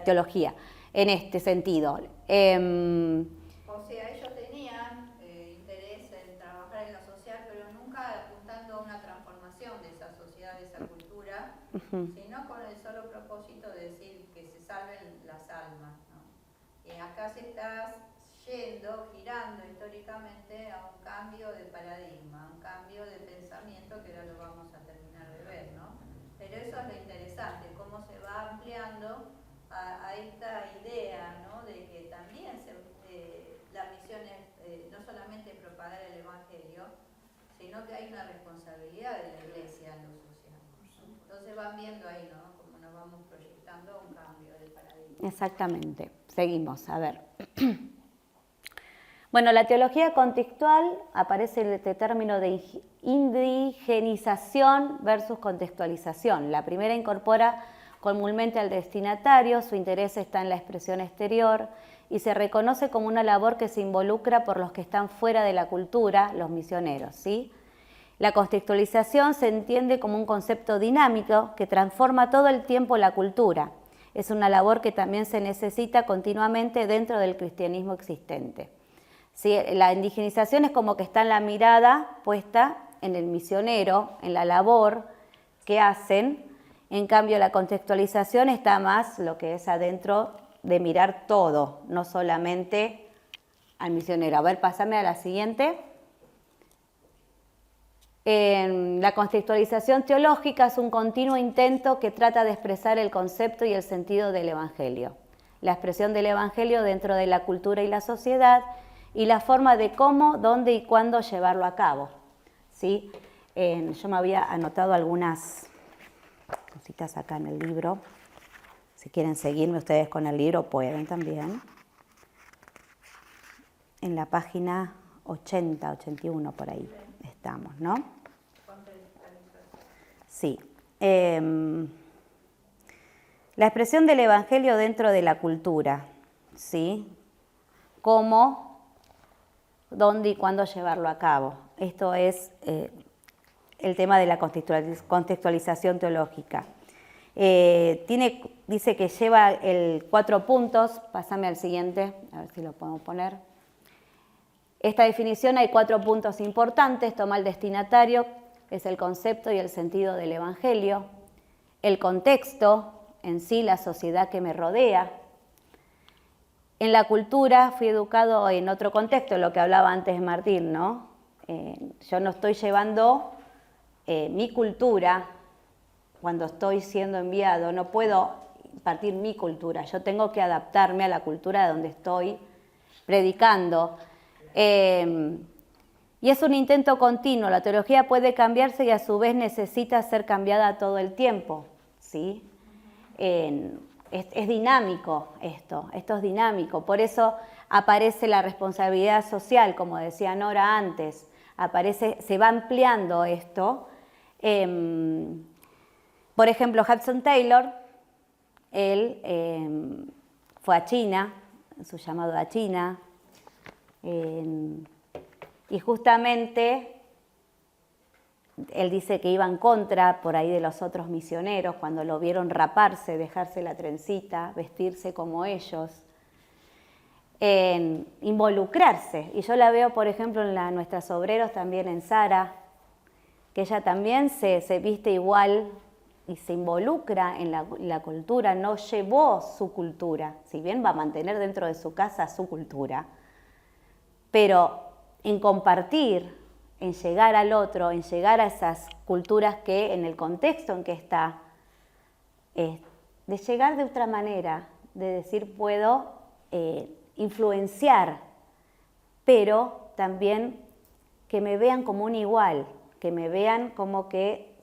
teología, en este sentido. O sea, ellos tenían interés en trabajar en lo social, pero nunca apuntando a una transformación de esa sociedad, de esa cultura, sino con el solo propósito de decir que se salven las almas, ¿no? Y acá se está girando históricamente a un cambio de paradigma, un cambio de pensamiento que ahora lo vamos a terminar de ver, ¿no? Pero eso es lo interesante, cómo se va ampliando a esta idea, ¿no? De que también la misión es no solamente propagar el Evangelio, sino que hay una responsabilidad de la Iglesia en lo social. Entonces van viendo ahí, ¿no? Cómo nos vamos proyectando un cambio de paradigma. Exactamente. seguimos, a ver. Bueno, la teología contextual aparece este término de indigenización versus contextualización. La primera incorpora comúnmente al destinatario, su interés está en la expresión exterior y se reconoce como una labor que se involucra por los que están fuera de la cultura, los misioneros, ¿sí? La contextualización se entiende como un concepto dinámico que transforma todo el tiempo la cultura. Es una labor que también se necesita continuamente dentro del cristianismo existente. ¿Sí? La indigenización es como que está en la mirada puesta en el misionero, en la labor que hacen. En cambio, la contextualización está más lo que es adentro de mirar todo, no solamente al misionero. A ver, pásame a la siguiente. La contextualización teológica es un continuo intento que trata de expresar el concepto y el sentido del Evangelio, la expresión del Evangelio dentro de la cultura y la sociedad y la forma de cómo, dónde y cuándo llevarlo a cabo, ¿sí? Yo me había anotado algunas cositas acá en el libro. Si quieren seguirme ustedes con el libro, pueden también. En la página 80, 81, por ahí estamos, ¿no? Sí. La expresión del Evangelio dentro de la cultura, ¿sí? Cómo, dónde y cuándo llevarlo a cabo. Esto es el tema de la contextualización teológica. Dice que lleva 4 puntos. Pásame al siguiente, a ver si lo podemos poner. Esta definición hay 4 puntos importantes. Toma el destinatario, es el concepto y el sentido del Evangelio. El contexto, en sí, la sociedad que me rodea. En la cultura fui educado en otro contexto, lo que hablaba antes Martín, ¿no? Yo no estoy llevando mi cultura cuando estoy siendo enviado, no puedo impartir mi cultura, yo tengo que adaptarme a la cultura de donde estoy predicando. Y es un intento continuo, la teología puede cambiarse y a su vez necesita ser cambiada todo el tiempo, ¿sí? Es dinámico esto es dinámico, por eso aparece la responsabilidad social, como decía Nora antes, se va ampliando esto. Por ejemplo, Hudson Taylor, él fue a China, su llamado a China, y justamente él dice que iba en contra por ahí de los otros misioneros cuando lo vieron raparse, dejarse la trencita, vestirse como ellos, involucrarse. Y yo la veo, por ejemplo, en nuestras obreros también en Sara, que ella también se viste igual y se involucra en la cultura, no llevó su cultura, si bien va a mantener dentro de su casa su cultura, pero en compartir, en llegar al otro, en llegar a esas culturas que en el contexto en que está, de llegar de otra manera, de decir puedo influenciar, pero también que me vean como un igual, que me vean como que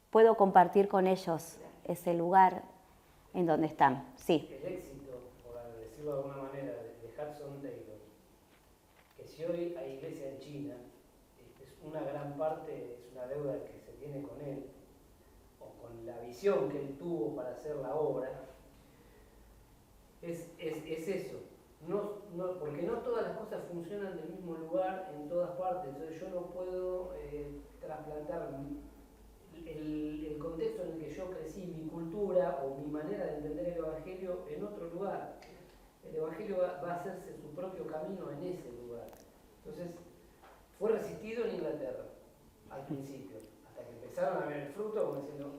puedo compartir con ellos ese lugar en donde están. Sí. El éxito, por decirlo de alguna manera, de Hudson Taylor, que si hoy hay iglesia en China, es una gran parte, es una deuda que se tiene con él, o con la visión que él tuvo para hacer la obra, es eso. Porque no todas las cosas funcionan del mismo lugar en todas partes, entonces yo no puedo trasplantar el contexto en el que yo crecí, mi cultura o mi manera de entender el Evangelio en otro lugar. El Evangelio va a hacerse su propio camino en ese lugar. Entonces, fue resistido en Inglaterra al principio, hasta que empezaron a ver el fruto como diciendo,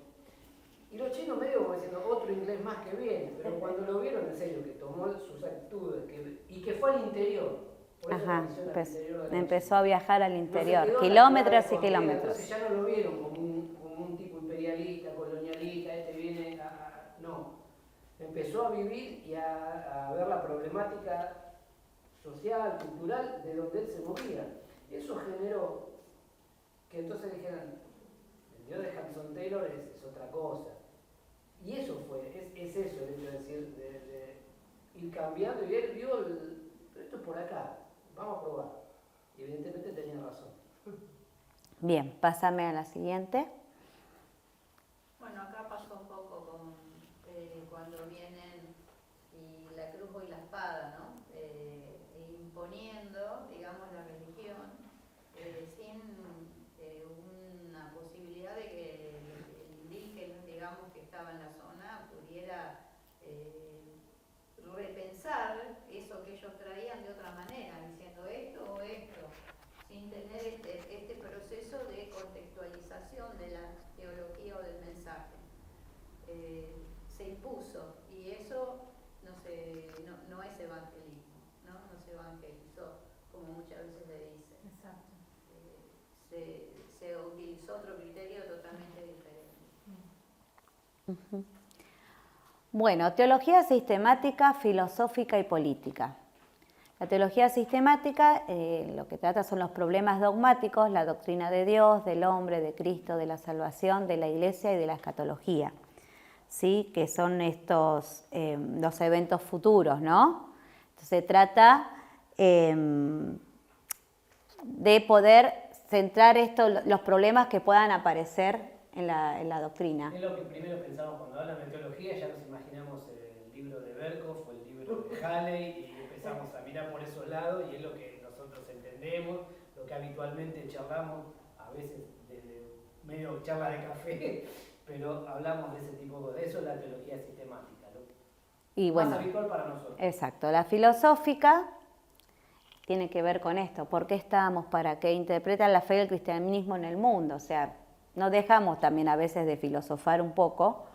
y los chinos medio como diciendo, otro inglés más que viene, pero cuando lo vieron en serio, que tomó sus actitudes y que fue al interior, por eso Ajá, la al interior de empezó a viajar al no interior, kilómetros y kilómetros. Entonces ya no lo vieron como un tipo imperialista, colonialista, viene a... No, empezó a vivir y a ver la problemática social, cultural, de donde él se movía. Y eso generó que entonces dijeran, el Dios de Hudson Taylor es otra cosa. Y eso fue, es eso el hecho de decir, ir cambiando, y él vio, esto es por acá, vamos a probar. Y evidentemente tenía razón. Bien, pásame a la siguiente. Bueno, acá pasó un poco con cuando vienen y la cruz y la espada, ¿no? Imponiendo, digamos, la religión sin una posibilidad de que el indígena, digamos, que estaba en la zona pudiera repensar eso que ellos traían de otra manera, diciendo esto o esto, sin tener este proceso de contextualización de la teología o del mensaje. Se impuso y eso no es evangelismo, ¿no? No se evangelizó, como muchas veces le dicen. Exacto. Se utilizó otro criterio totalmente diferente. Ujú. Bueno, teología sistemática, filosófica y política. La teología sistemática lo que trata son los problemas dogmáticos, la doctrina de Dios, del hombre, de Cristo, de la salvación, de la Iglesia y de la escatología, ¿sí? Que son estos los eventos futuros, ¿no? Entonces, se trata de poder centrar los problemas que puedan aparecer en la doctrina. Es lo que primero pensamos cuando hablan de teología, ya nos imaginamos el libro de Berkhoff o el libro de Halley y empezamos a mirar por esos lados y es lo que nosotros entendemos, lo que habitualmente charlamos, a veces desde medio charla de café, pero hablamos de ese tipo de eso, es la teología sistemática, ¿no? Y bueno, más habitual para nosotros. Exacto, la filosófica tiene que ver con esto, ¿por qué estamos? ¿Para qué? Interpretan la fe del cristianismo en el mundo, o sea, no dejamos también a veces de filosofar un poco,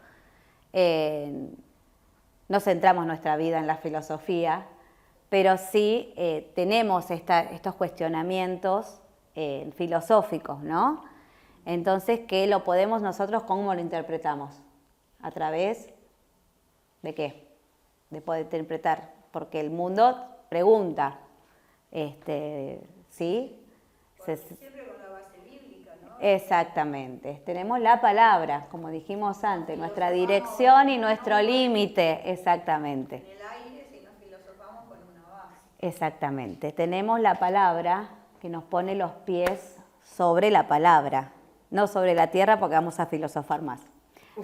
no centramos nuestra vida en la filosofía, pero sí tenemos estos cuestionamientos filosóficos, ¿no? Entonces, ¿qué lo podemos nosotros, cómo lo interpretamos? ¿A través de qué? De poder interpretar, porque el mundo pregunta, ¿sí? Siempre con la base bíblica, ¿no? Exactamente, tenemos la palabra, como dijimos antes, nuestra dirección y nuestro límite, exactamente. En el aire, si nos filosofamos con una base. Exactamente, tenemos la palabra que nos pone los pies sobre la palabra, no sobre la tierra porque vamos a filosofar más.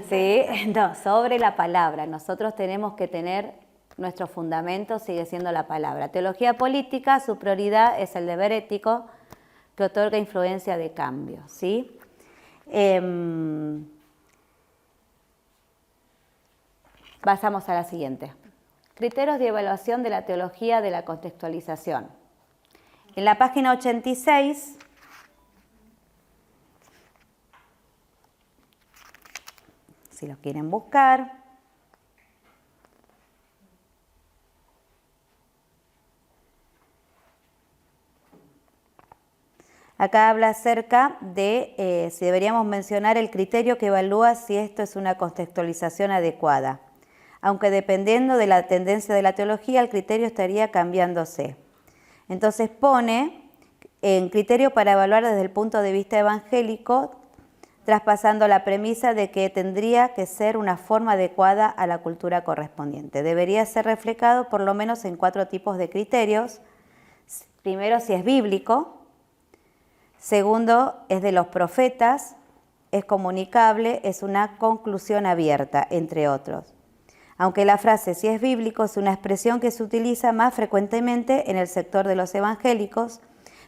¿Sí? No, sobre la palabra, nosotros tenemos que tener nuestro fundamento, sigue siendo la palabra. Teología política, su prioridad es el deber ético que otorga influencia de cambio, ¿sí? Pasamos a la siguiente. Criterios de evaluación de la teología de la contextualización. En la página 86, si los quieren buscar, acá habla acerca de si deberíamos mencionar el criterio que evalúa si esto es una contextualización adecuada. Aunque dependiendo de la tendencia de la teología, el criterio estaría cambiándose. Entonces pone en criterio para evaluar desde el punto de vista evangélico, traspasando la premisa de que tendría que ser una forma adecuada a la cultura correspondiente. Debería ser reflejado por lo menos en 4 tipos de criterios. Primero, si es bíblico. Segundo, es de los profetas, es comunicable, es una conclusión abierta, entre otros. Aunque la frase si es bíblico es una expresión que se utiliza más frecuentemente en el sector de los evangélicos,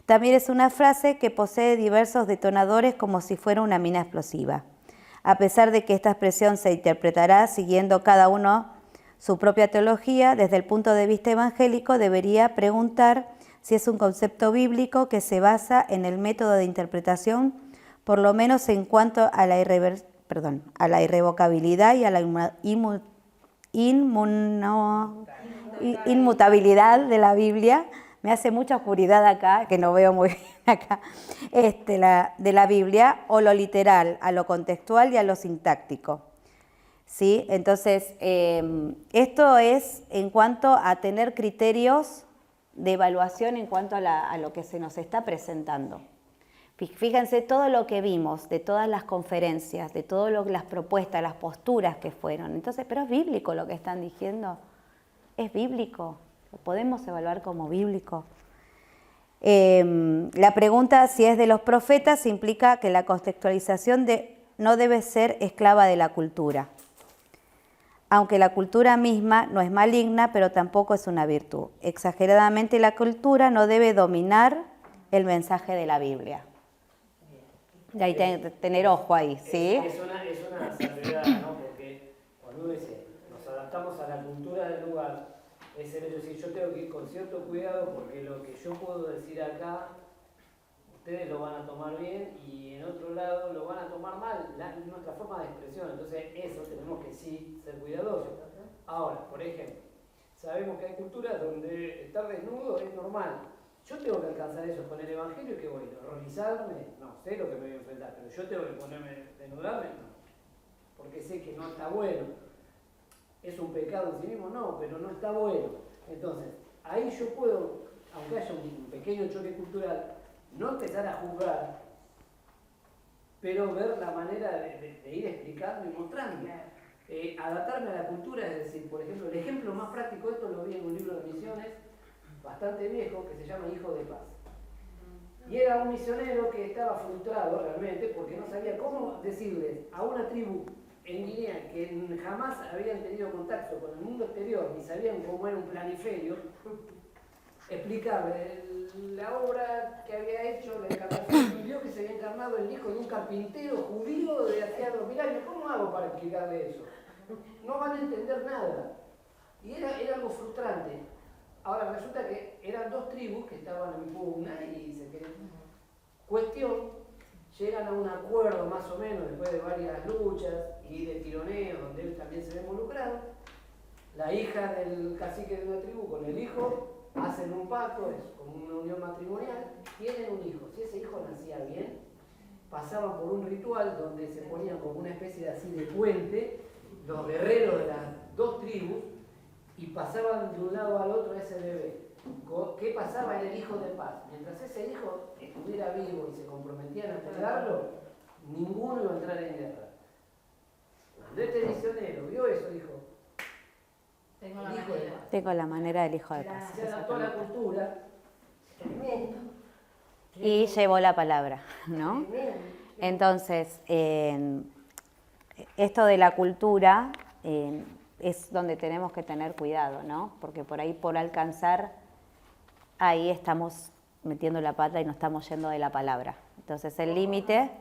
también es una frase que posee diversos detonadores como si fuera una mina explosiva. A pesar de que esta expresión se interpretará siguiendo cada uno su propia teología, desde el punto de vista evangélico debería preguntar si es un concepto bíblico que se basa en el método de interpretación, por lo menos en cuanto a la irrevocabilidad y a la inmutabilidad de la Biblia. Me hace mucha oscuridad acá, que no veo muy bien acá, de la Biblia, o lo literal, a lo contextual y a lo sintáctico. ¿Sí? Entonces, esto es en cuanto a tener criterios de evaluación en cuanto a lo que se nos está presentando. Fíjense todo lo que vimos, de todas las conferencias, de todas las propuestas, las posturas que fueron. Entonces, pero es bíblico lo que están diciendo. ¿Es bíblico? ¿Lo podemos evaluar como bíblico? La pregunta si es de los profetas implica que la contextualización no debe ser esclava de la cultura. Aunque la cultura misma no es maligna, pero tampoco es una virtud. Exageradamente la cultura no debe dominar el mensaje de la Biblia. Y hay que tener ojo ahí, ¿sí? Es una salvedad, ¿no? Porque cuando uno dice, nos adaptamos a la cultura del lugar, es el hecho de decir, yo tengo que ir con cierto cuidado porque lo que yo puedo decir acá, ustedes lo van a tomar bien y en otro lado lo van a tomar mal, nuestra forma de expresión. Entonces eso tenemos que sí ser cuidadosos. Ahora, por ejemplo, sabemos que hay culturas donde estar desnudo es normal. Yo tengo que alcanzar eso con el Evangelio, que voy a horrorizarme, no sé lo que me voy a enfrentar, pero yo tengo que ponerme, desnudarme, no, porque sé que no está bueno. ¿Es un pecado en sí mismo? No, pero no está bueno. Entonces, ahí yo puedo, aunque haya un pequeño choque cultural, no empezar a juzgar, pero ver la manera de ir explicando y mostrando. Adaptarme a la cultura, es decir, por ejemplo, el ejemplo más práctico de esto lo vi en un libro de misiones bastante viejo que se llama Hijo de Paz. Y era un misionero que estaba frustrado realmente porque no sabía cómo decirles a una tribu en Guinea que jamás habían tenido contacto con el mundo exterior ni sabían cómo era un planiferio, explicarle la obra que había hecho, la encarnación de Dios, que se había encarnado el hijo de un carpintero judío de hacía 2000 años. ¿Cómo hago para explicarle eso? No van a entender nada. Y era algo frustrante. Ahora resulta que eran dos tribus que estaban en pugna y se querían. Cuestión, llegan a un acuerdo más o menos después de varias luchas y de tironeos donde él también se ve involucrado. La hija del cacique de una tribu con el hijo hacen un pacto, es como una unión matrimonial, tienen un hijo. Si ese hijo nacía bien, pasaban por un ritual donde se ponían como una especie de así de puente los guerreros de las dos tribus y pasaban de un lado al otro ese bebé. ¿Qué pasaba en el hijo de paz? Mientras ese hijo estuviera vivo y se comprometían a cuidarlo, ninguno iba a entrar en guerra. Cuando este misionero vio eso, dijo, tengo la manera del hijo de paz. Se adaptó a la cultura. Tremendo. Y llevó la palabra, ¿no? Entonces, esto de la cultura es donde tenemos que tener cuidado, ¿no? Porque por ahí, por alcanzar, ahí estamos metiendo la pata y nos estamos yendo de la palabra. Entonces, el límite...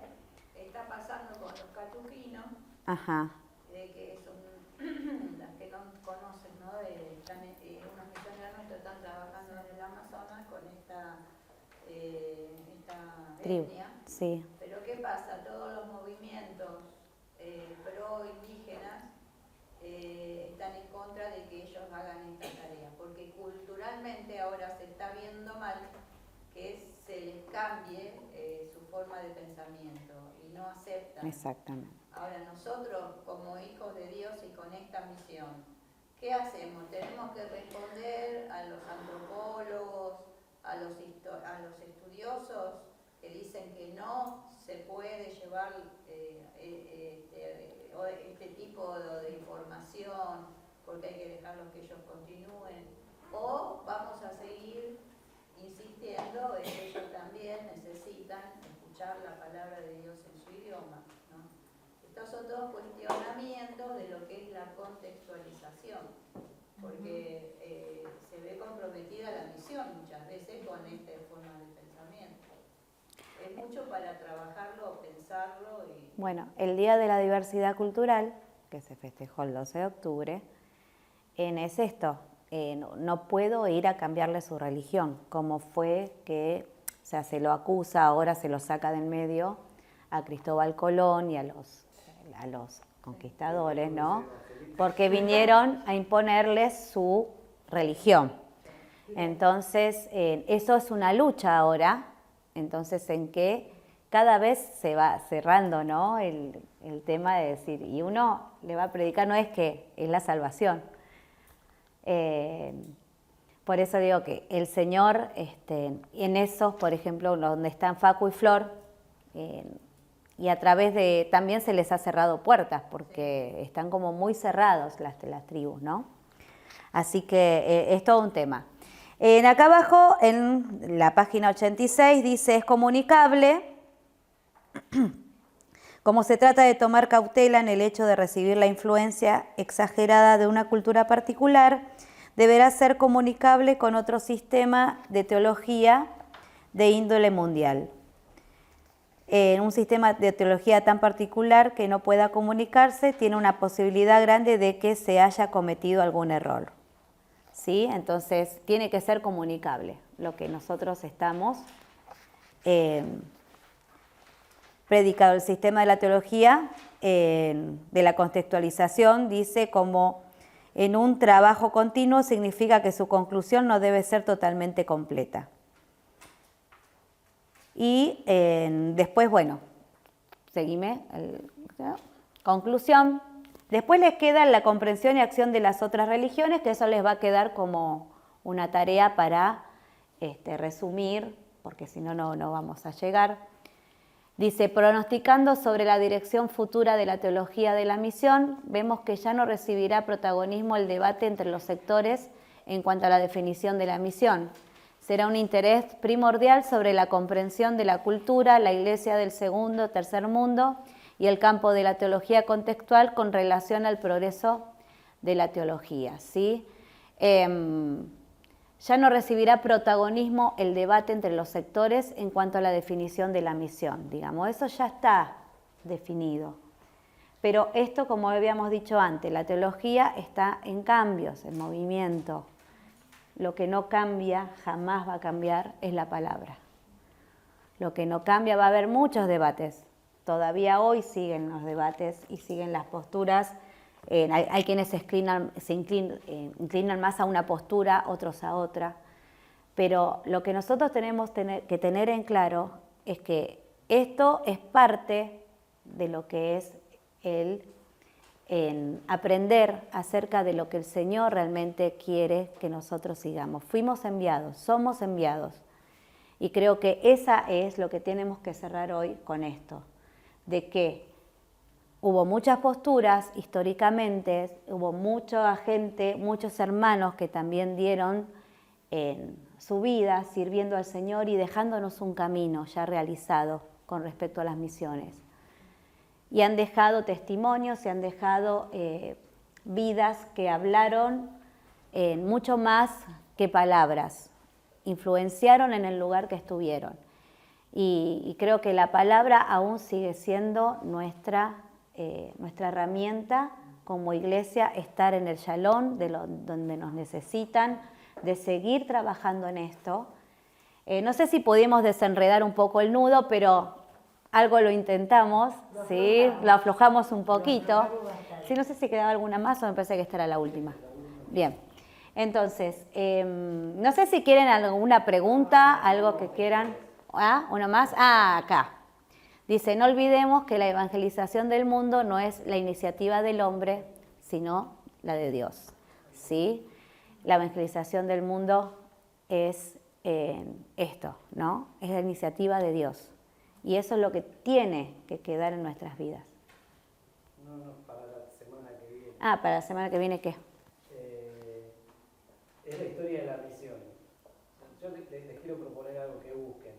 Está pasando con los catuquinos, Ajá. de que son las que no conocen, ¿no? Están, unos misioneros nuestros están trabajando en el Amazonas con esta Tribu. etnia. Sí. Pero ¿qué pasa? Todos los movimientos pro indígenas están en contra de que ellos hagan esta tarea, porque culturalmente ahora se está viendo mal que se les cambie su forma de pensamiento y no aceptan. Exactamente. Ahora nosotros como hijos de Dios y con esta misión, ¿qué hacemos? Tenemos que responder a los antropólogos, a los estudiosos que dicen que no se puede llevar este tipo de información porque hay que dejarlos que ellos continúen, o vamos a seguir insistiendo en que ellos también necesitan escuchar la palabra de Dios en su idioma, ¿no? Estos son todos cuestionamientos de lo que es la contextualización, porque se ve comprometida la misión muchas veces con esta forma de pensamiento. Es mucho para trabajarlo, pensarlo y... Bueno, el Día de la Diversidad Cultural, que se festejó el 12 de octubre, es esto. No puedo ir a cambiarle su religión, como fue que, o sea, se lo acusa, ahora se lo saca del medio a Cristóbal Colón y a los conquistadores, ¿no? Porque vinieron a imponerles su religión. Entonces, eso es una lucha ahora, entonces en que cada vez se va cerrando, ¿no? El tema de decir, y uno le va a predicar, no es que es la salvación. Por eso digo que el Señor, en esos, por ejemplo, donde están Facu y Flor, y a través de, también se les ha cerrado puertas, porque están como muy cerrados las tribus, ¿no? Así que es todo un tema. Acá abajo, en la página 86, dice, es comunicable, como se trata de tomar cautela en el hecho de recibir la influencia exagerada de una cultura particular, deberá ser comunicable con otro sistema de teología de índole mundial. En un sistema de teología tan particular que no pueda comunicarse, tiene una posibilidad grande de que se haya cometido algún error. ¿Sí? Entonces, tiene que ser comunicable lo que nosotros estamos predicado. El sistema de la teología, de la contextualización, dice como en un trabajo continuo significa que su conclusión no debe ser totalmente completa. Y después, bueno, seguime. Conclusión. Después les queda la comprensión y acción de las otras religiones, que eso les va a quedar como una tarea para resumir, porque si no, no vamos a llegar. Dice, pronosticando sobre la dirección futura de la teología de la misión, vemos que ya no recibirá protagonismo el debate entre los sectores en cuanto a la definición de la misión. Será un interés primordial sobre la comprensión de la cultura, la iglesia del segundo, tercer mundo y el campo de la teología contextual con relación al progreso de la teología, ¿sí? Ya no recibirá protagonismo el debate entre los sectores en cuanto a la definición de la misión, digamos, eso ya está definido. Pero esto, como habíamos dicho antes, la teología está en cambios, en movimiento. Lo que no cambia, jamás va a cambiar, es la palabra. Lo que no cambia, va a haber muchos debates. Todavía hoy siguen los debates y siguen las posturas. Hay quienes se inclinan más a una postura, otros a otra. Pero lo que nosotros tenemos que tener en claro es que esto es parte de lo que es aprender acerca de lo que el Señor realmente quiere que nosotros sigamos. Fuimos enviados, somos enviados. Y creo que esa es lo que tenemos que cerrar hoy con esto, de que hubo muchas posturas históricamente, hubo mucha gente, muchos hermanos que también dieron su vida sirviendo al Señor y dejándonos un camino ya realizado con respecto a las misiones. Y han dejado testimonios, y han dejado vidas que hablaron mucho más que palabras, influenciaron en el lugar que estuvieron. Y creo que la palabra aún sigue siendo nuestra herramienta como iglesia, estar en el shalom, donde nos necesitan, de seguir trabajando en esto. No sé si pudimos desenredar un poco el nudo, pero algo lo intentamos, ¿sí? Lo aflojamos un poquito. Sí, no sé si quedaba alguna más o me parece que esta era la última. Bien, entonces, no sé si quieren alguna pregunta, algo que quieran. ¿Ah? ¿Una más? Ah, acá. Dice, no olvidemos que la evangelización del mundo no es la iniciativa del hombre, sino la de Dios, ¿sí? La evangelización del mundo es esto, ¿no? Es la iniciativa de Dios. Y eso es lo que tiene que quedar en nuestras vidas. No, para la semana que viene. Ah, para la semana que viene, ¿qué? Es la historia de la misión. Yo les quiero proponer algo que busquen.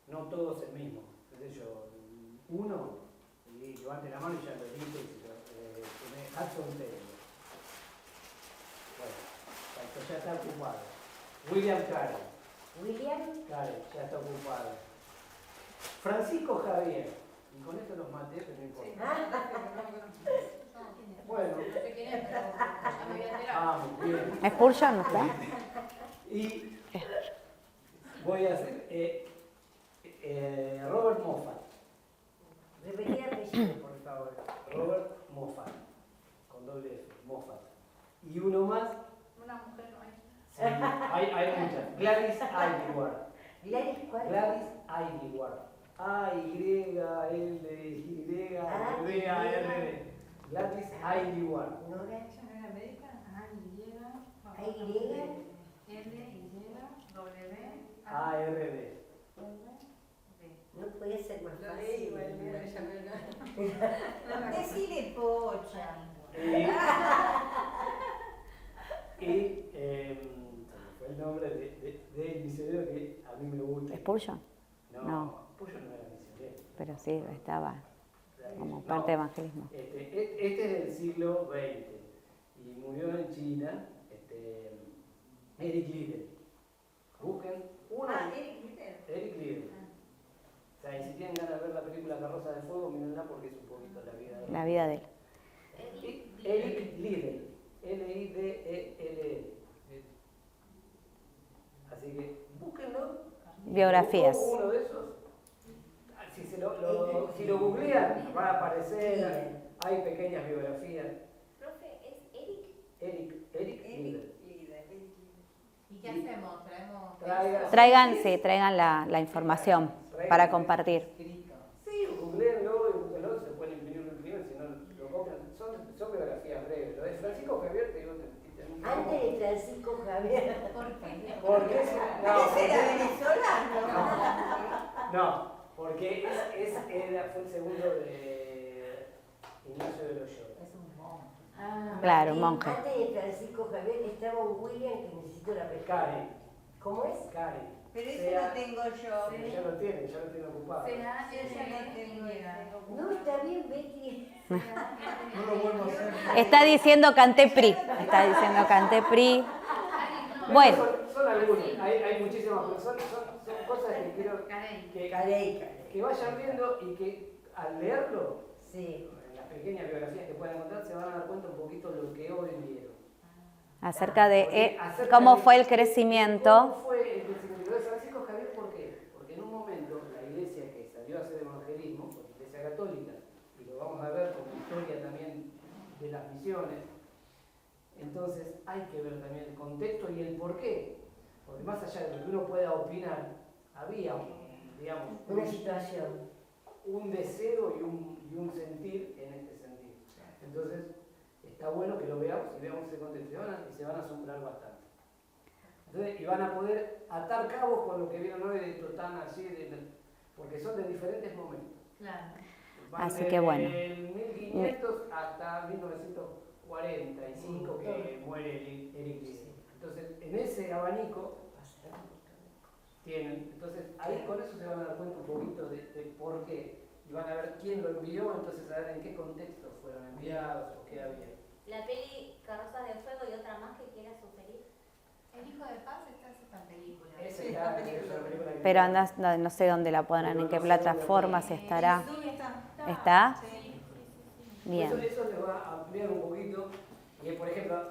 No todos el mismo. Entonces uno, y levante la mano y ya lo dije, Hudson Taylor. Bueno, esto ya está ocupado. William Carey. Carey, ya está ocupado. Francisco Javier. Y con esto los maté, pero no importa. Bueno. Muy bien. ¿Spurgeon no está? Y voy a hacer Robert Moffat. Repetí el apellido, por favor. Robert Moffat, con doble F, Moffat. Y uno más. Una mujer no hay. Sí, hay muchas. Gladys Aylward. ¿Gladys cuál? Gladys Aylward. A-Y-L-D-A-R-D. Gladys Aylward. ¿Nora? ¿Ella no era médica? A-R-D. No puede ser más Lo leí, fácil. bueno, decile pocha. Y fue el nombre del misionero que a mí me gusta. ¿Spurgeon? No, No. Spurgeon no era misionero. Pero sí, estaba como parte de evangelismo. Este es del siglo XX y murió en China Eric Liddell. Busquen uno. Eric Liddell. O sea, y si tienen ganas de ver la película Carroza de Fuego, mírenla porque es un poquito la vida de él. La vida de él. Eric Liddell. Liddell. Así que búsquenlo. Biografías. Uno de esos. Si lo googlean, va a aparecer. Hay pequeñas biografías. Profe, ¿es Eric? Eric Liddell. ¿Y qué hacemos? ¿Traemos? Traigan la información para compartir. Sí, googleenlo y búsquenlo, se pueden imprimir, si no lo copian. Son biografías breves. Lo de Francisco Javier, te digo, Antes de Francisco Javier. ¿Por qué? porque ¿Ese era venezolano? no, porque fue el segundo de Ignacio de Loyola. Es un monje. Claro, monje. Antes de Francisco Javier estaba un William que necesito la pesca. Karen. ¿Cómo es? Karen. Pero ese lo tengo yo. Ya lo tiene ocupado. No, está bien, Betty. No lo vuelvo a hacer. Está diciendo Cantepri. Está diciendo Cantepri. Bueno, Son algunos, hay muchísimas, pero son cosas que quiero que vayan viendo y que al leerlo, Sí. en las pequeñas biografías que puedan encontrar, se van a dar cuenta un poquito de lo que hoy vieron. acerca de cómo fue el crecimiento. ¿Cómo fue el crecimiento de Francisco Javier? ¿Por qué? Porque en un momento la iglesia que salió a hacer evangelismo, la iglesia católica, y lo vamos a ver como historia también de las misiones, entonces hay que ver también el contexto y el por qué. Porque más allá de lo que uno pueda opinar, había, digamos, Una situación. un deseo y un sentir en este sentido. Entonces, está bueno que lo veamos y veamos ese contexto y se van a asombrar bastante. Entonces, y van a poder atar cabos con lo que vieron hoy de Totana, así, porque son de diferentes momentos. Claro. Van Así que bueno. desde el 1500 hasta 1945 que muere Eric Liddell. Entonces, en ese abanico tienen, entonces ahí con eso se van a dar cuenta un poquito de por qué. Y van a ver quién lo envió, entonces a ver en qué contexto fueron enviados o qué había. La peli Carrozas de Fuego y otra más que quieras sugerir. El Hijo de Paz está en esta película. Esa Sí, es la la película. película que Pero no sé dónde la podrán, en qué plataformas estará. Sí, está. ¿Está? Sí. Bien. Eso les va a ampliar un poquito. Y por ejemplo,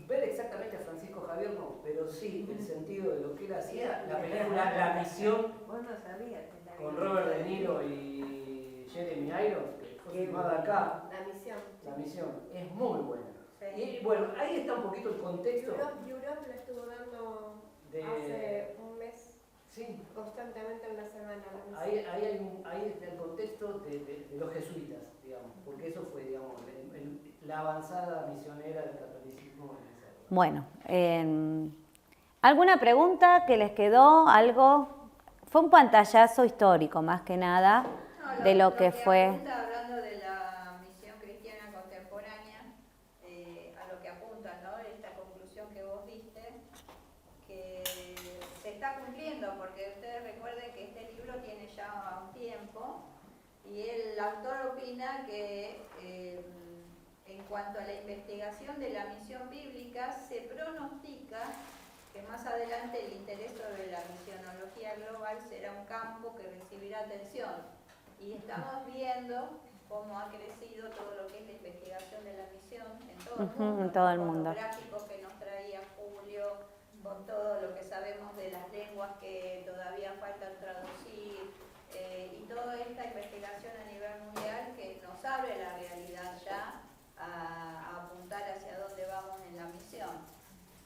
ver exactamente a Francisco Javier no, pero sí el sentido de lo que él hacía. La película La Misión Vos no sabías que la con Robert De Niro y Jeremy Irons, que fue filmada acá. La misión. La Misión es muy buena. Sí. Y bueno, ahí está un poquito el contexto Europe la estuvo dando de... hace un mes, Sí, constantemente una semana. la ahí, misión. ahí está el contexto de los jesuitas, digamos, porque eso fue, digamos, la avanzada misionera del catolicismo en esa época. Bueno, ¿alguna pregunta que les quedó? ¿Algo? Fue un pantallazo histórico, más que nada, No, de lo que fue. Apunta, hablando de la misión cristiana contemporánea, a lo que apunta, ¿no? Esta conclusión que vos diste, que se está cumpliendo, porque ustedes recuerden que este libro tiene ya un tiempo, y el autor opina que en cuanto a la investigación de la misión bíblica, se pronostica que más adelante el interés sobre la misionología global será un campo que recibirá atención. Y estamos viendo cómo ha crecido todo lo que es la investigación de la misión en todo el mundo. En todo el con mundo. los gráficos que nos traía Julio, con todo lo que sabemos de las lenguas que todavía faltan traducir, y toda esta investigación a nivel mundial que nos abre la realidad ya a apuntar hacia dónde vamos en la misión.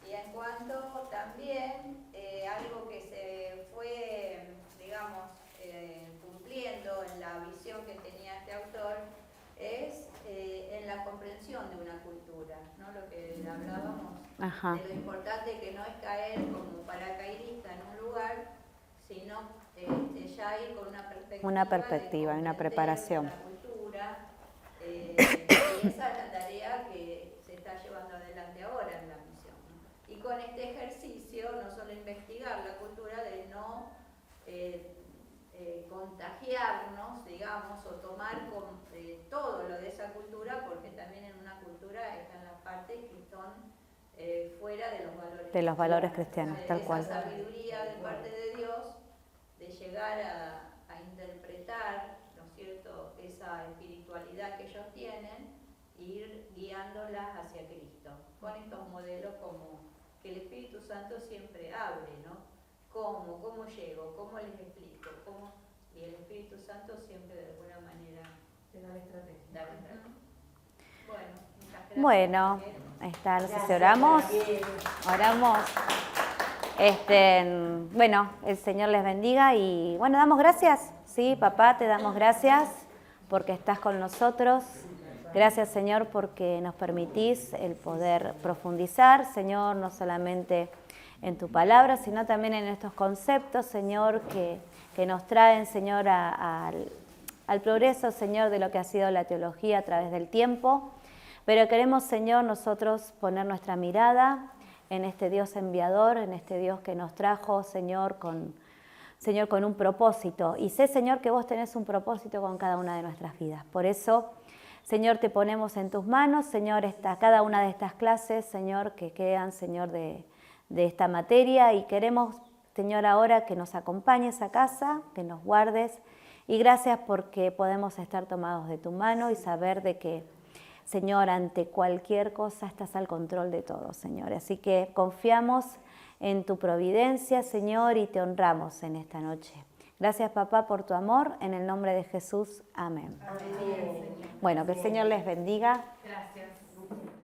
Y en cuanto también algo que se fue, digamos, cumpliendo en la visión que tenía este autor, es en la comprensión de una cultura, ¿no? Lo que hablábamos, Ajá. de lo importante que no es caer como paracaidista en un lugar, sino ya ir con una perspectiva, Una de comprender preparación. la cultura, y esa es la tarea que se está llevando adelante ahora en la misión, ejercicio, no solo investigar la cultura, de no contagiarnos, digamos, o tomar todo lo de esa cultura, porque también en una cultura están las partes que son fuera de los valores cristianos, tal cual. Esa sabiduría de parte de Dios, de llegar a interpretar, ¿no es cierto?, esa espiritualidad que ellos tienen, e ir guiándolas hacia Cristo, con estos modelos como que el Espíritu Santo siempre abre, ¿no? ¿Cómo llego? ¿Cómo les explico? Y el Espíritu Santo siempre de alguna manera Te da la estrategia. da la estrategia. Bueno, muchas gracias. Bueno, ahí está, no sé si oramos. Oramos. Bueno, el Señor les bendiga y bueno, damos gracias, sí, papá, te damos gracias porque estás con nosotros. Gracias, Señor, porque nos permitís el poder profundizar, Señor, no solamente en tu palabra, sino también en estos conceptos, Señor, que nos traen, Señor, al progreso, Señor, de lo que ha sido la teología a través del tiempo. Pero queremos, Señor, nosotros poner nuestra mirada en este Dios enviador, en este Dios que nos trajo, Señor, con un propósito. Y sé, Señor, que vos tenés un propósito con cada una de nuestras vidas. Por eso, Señor, te ponemos en tus manos, Señor, cada una de estas clases, Señor, que quedan, Señor, de esta materia. Y queremos, Señor, ahora que nos acompañes a casa, que nos guardes. Y gracias porque podemos estar tomados de tu mano y saber de que, Señor, ante cualquier cosa estás al control de todo, Señor. Así que confiamos en tu providencia, Señor, y te honramos en esta noche. Gracias, papá, por tu amor. En el nombre de Jesús. Amén. Amén. Bueno, que el Señor les bendiga. Gracias.